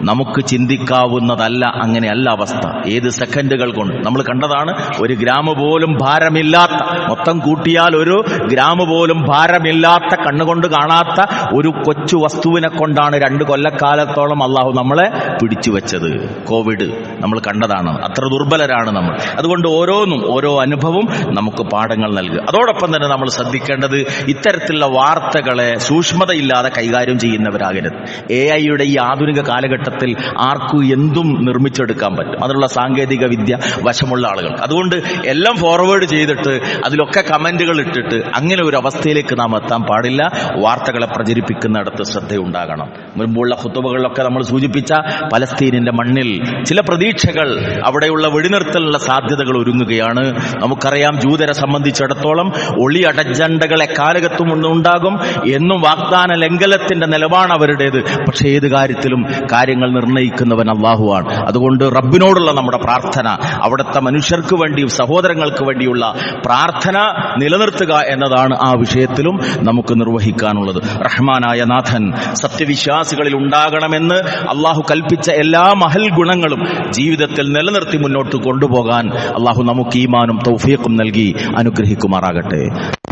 നമുക്ക് ചിന്തിക്കാവുന്നതല്ല. അങ്ങനെയല്ല അവസ്ഥ. ഏത് സെക്കൻഡുകൾ കൊണ്ട് നമ്മൾ കണ്ടതാണ്. ഒരു ഗ്രാമ് പോലും ഭാരമില്ലാത്ത, മൊത്തം കൂട്ടിയാൽ ഒരു ഗ്രാമ് പോലും ഭാരമില്ലാത്ത, കണ്ണുകൊണ്ട് കാണാത്ത ഒരു കൊച്ചു വസ്തുവിനെ കൊണ്ടാണ് 2 കൊല്ലക്കാലത്തോളം അള്ളാഹു നമ്മളെ പിടിച്ചു വെച്ചത്. കോവിഡ് നമ്മൾ കണ്ടതാണ്. അത്ര ദുർബലരാണ് നമ്മൾ. അതുകൊണ്ട് ഓരോന്നും ഓരോ അനുഭവം നമുക്ക് പാഠങ്ങൾ നൽകുക. അതോടൊപ്പം തന്നെ നമ്മൾ ശ്രദ്ധിക്കേണ്ടത് ഇത്തരത്തിലുള്ള വാർത്തകളെ സൂക്ഷ്മതയില്ലാതെ കൈകാര്യം ചെയ്യുന്നവരാകരുത്. AI-യുടെ ഈ ആധുനിക കാലഘട്ടത്തിൽ ആർക്കും എന്തും നിർമ്മിച്ചെടുക്കാൻ പറ്റും. അതിനുള്ള സാങ്കേതിക വിദ്യ വശമുള്ള ആളുകൾ. അതുകൊണ്ട് എല്ലാം ഫോർവേഡ് ചെയ്തിട്ട് അതിലൊക്കെ കമന്റുകൾ ഇട്ടിട്ട് അങ്ങനെ ഒരു അവസ്ഥയിലേക്ക് നാം എത്താൻ പാടില്ല. വാർത്തകളെ പ്രചരിപ്പിക്കുന്നിടത്ത് ശ്രദ്ധയുണ്ടാകണം. മുൻപുള്ള ഖുതുബകളിലൊക്കെ നമ്മൾ സൂചിപ്പിച്ച പലസ്തീനിന്റെ മണ്ണിൽ ചില പ്രതീക്ഷകൾ, അവിടെയുള്ള വെടിനിർത്തലിനുള്ള സാധ്യതകൾ ഒരുങ്ങുകയാണ്. നമുക്കറിയാം, ജൂതരെ സംബന്ധിച്ചിടത്തോളം ഒളി അടജണ്ടകൾ എക്കാലത്തും ഉണ്ടാകും എന്നും വാഗ്ദാന ലംഘനത്തിന്റെ നിലപാടാണ് അവരുടേത്. പക്ഷേ ഏത് കാര്യത്തിലും കാര്യങ്ങൾ നിർണ്ണയിക്കുന്നവൻ അല്ലാഹുവാണ്. അതുകൊണ്ട് റബ്ബിനോടുള്ള നമ്മുടെ പ്രാർത്ഥന, അവിടുത്തെ മനുഷ്യർക്ക് വേണ്ടി, സഹോദരങ്ങൾക്ക് വേണ്ടിയുള്ള പ്രാർത്ഥന നിലനിർത്തുക എന്നതാണ് ആ വിഷയത്തിലും നമുക്ക് നിർവഹിക്കാനുള്ളത്. റഹ്മാനായ നാഥൻ സത്യവിശ്വാസികളിൽ ഉണ്ടാകണമെന്ന് അള്ളാഹു കൽപ്പിച്ച എല്ലാ മഹൽ ഗുണങ്ങളും ജീവിതത്തിൽ നിലനിർത്തി മുന്നോട്ട് കൊണ്ടുപോകാൻ അള്ളാഹു നമുക്ക് ഈമാനും തൗഫീഖും നൽകി അനുഗ്രഹിക്കുമാറാകട്ടെ.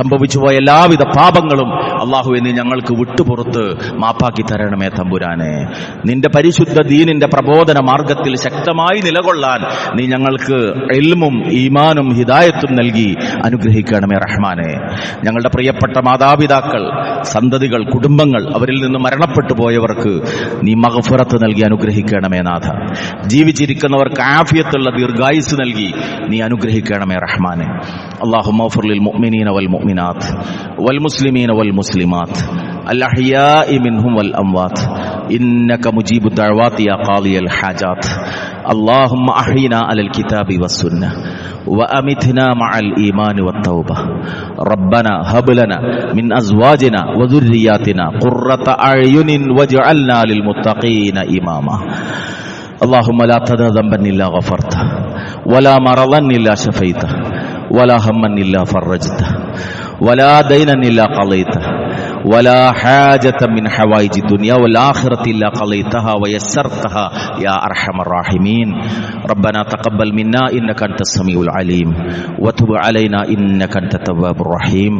സംഭവിച്ചുപോയ എല്ലാവിധ പാപങ്ങളും അള്ളാഹു എന്ന് ഞങ്ങൾക്ക് വിട്ടുപുറത്ത് മാപ്പാക്കി തരണമേ തമ്പുരാനെ. നിന്റെ പരിശുദ്ധ ദീനിന്റെ പ്രബോധന മാർഗത്തിൽ ശക്തമായി നിലകൊള്ളാൻ നീ ഞങ്ങൾക്ക് ഇൽമും ഈമാനും ഹിദായത്തും നൽകി അനുഗ്രഹിക്കണമേ റഹ്മാനെ. ഞങ്ങളുടെ പ്രിയപ്പെട്ട മാതാപിതാക്കൾ, സന്തതികൾ, കുടുംബങ്ങൾ, അവരിൽ നിന്ന് മരണപ്പെട്ടു പോയവർക്ക് നീ മഗ്ഫിറത്ത് നൽകി അനുഗ്രഹിക്കണമേ നാഥ. ജീവിച്ചിരിക്കുന്നവർക്ക് ആഫിയത്തുള്ള ദീർഘായുസ് നൽകി നീ അനുഗ്രഹിക്കണമേ റഹ്മാനെ. അല്ലാഹുമ്മ ഗ്ഫിർ ലിൽ മുഅ്മിനീന വൽ മുഅ്മിനാത്ത് വൽ മുസ്ലിമീന വൽ മുസ്ലിമാത്ത് അൽ അഹ്യാഇ മിൻഹും വൽ അംവാത്ത് ഇന്നക മുജീബു ദഅവാതി യാ ഖാദിയൽ ഹാജാത്ത്. اللهم أحينا على الكتاب والسنة وأمتنا مع الإيمان والتوبة. ربنا هب لنا من أزواجنا وذرياتنا قرة أعين واجعلنا للمتقين إماما. اللهم لا تدع ذنبا إلا غفرته ولا مرضا إلا شفيته ولا هما إلا فرجته ولا دينا إلا قضيته ولا حاجة من حوائج الدنيا والآخرة إلا قضيتها ويسرتها يا أرحم الراحمين. ربنا تقبل منا إنك أنت السميع العليم وتب علينا إنك أنت التواب الرحيم.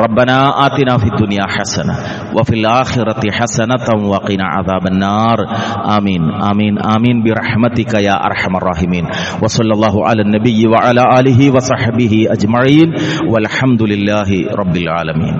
ربنا آتنا في الدنيا حسنة وفي الآخرة حسنة وقنا عذاب النار. آمين آمين آمين برحمتك يا أرحم الراحمين. وصلى الله على النبي وعلى آله وصحبه أجمعين والحمد لله رب العالمين.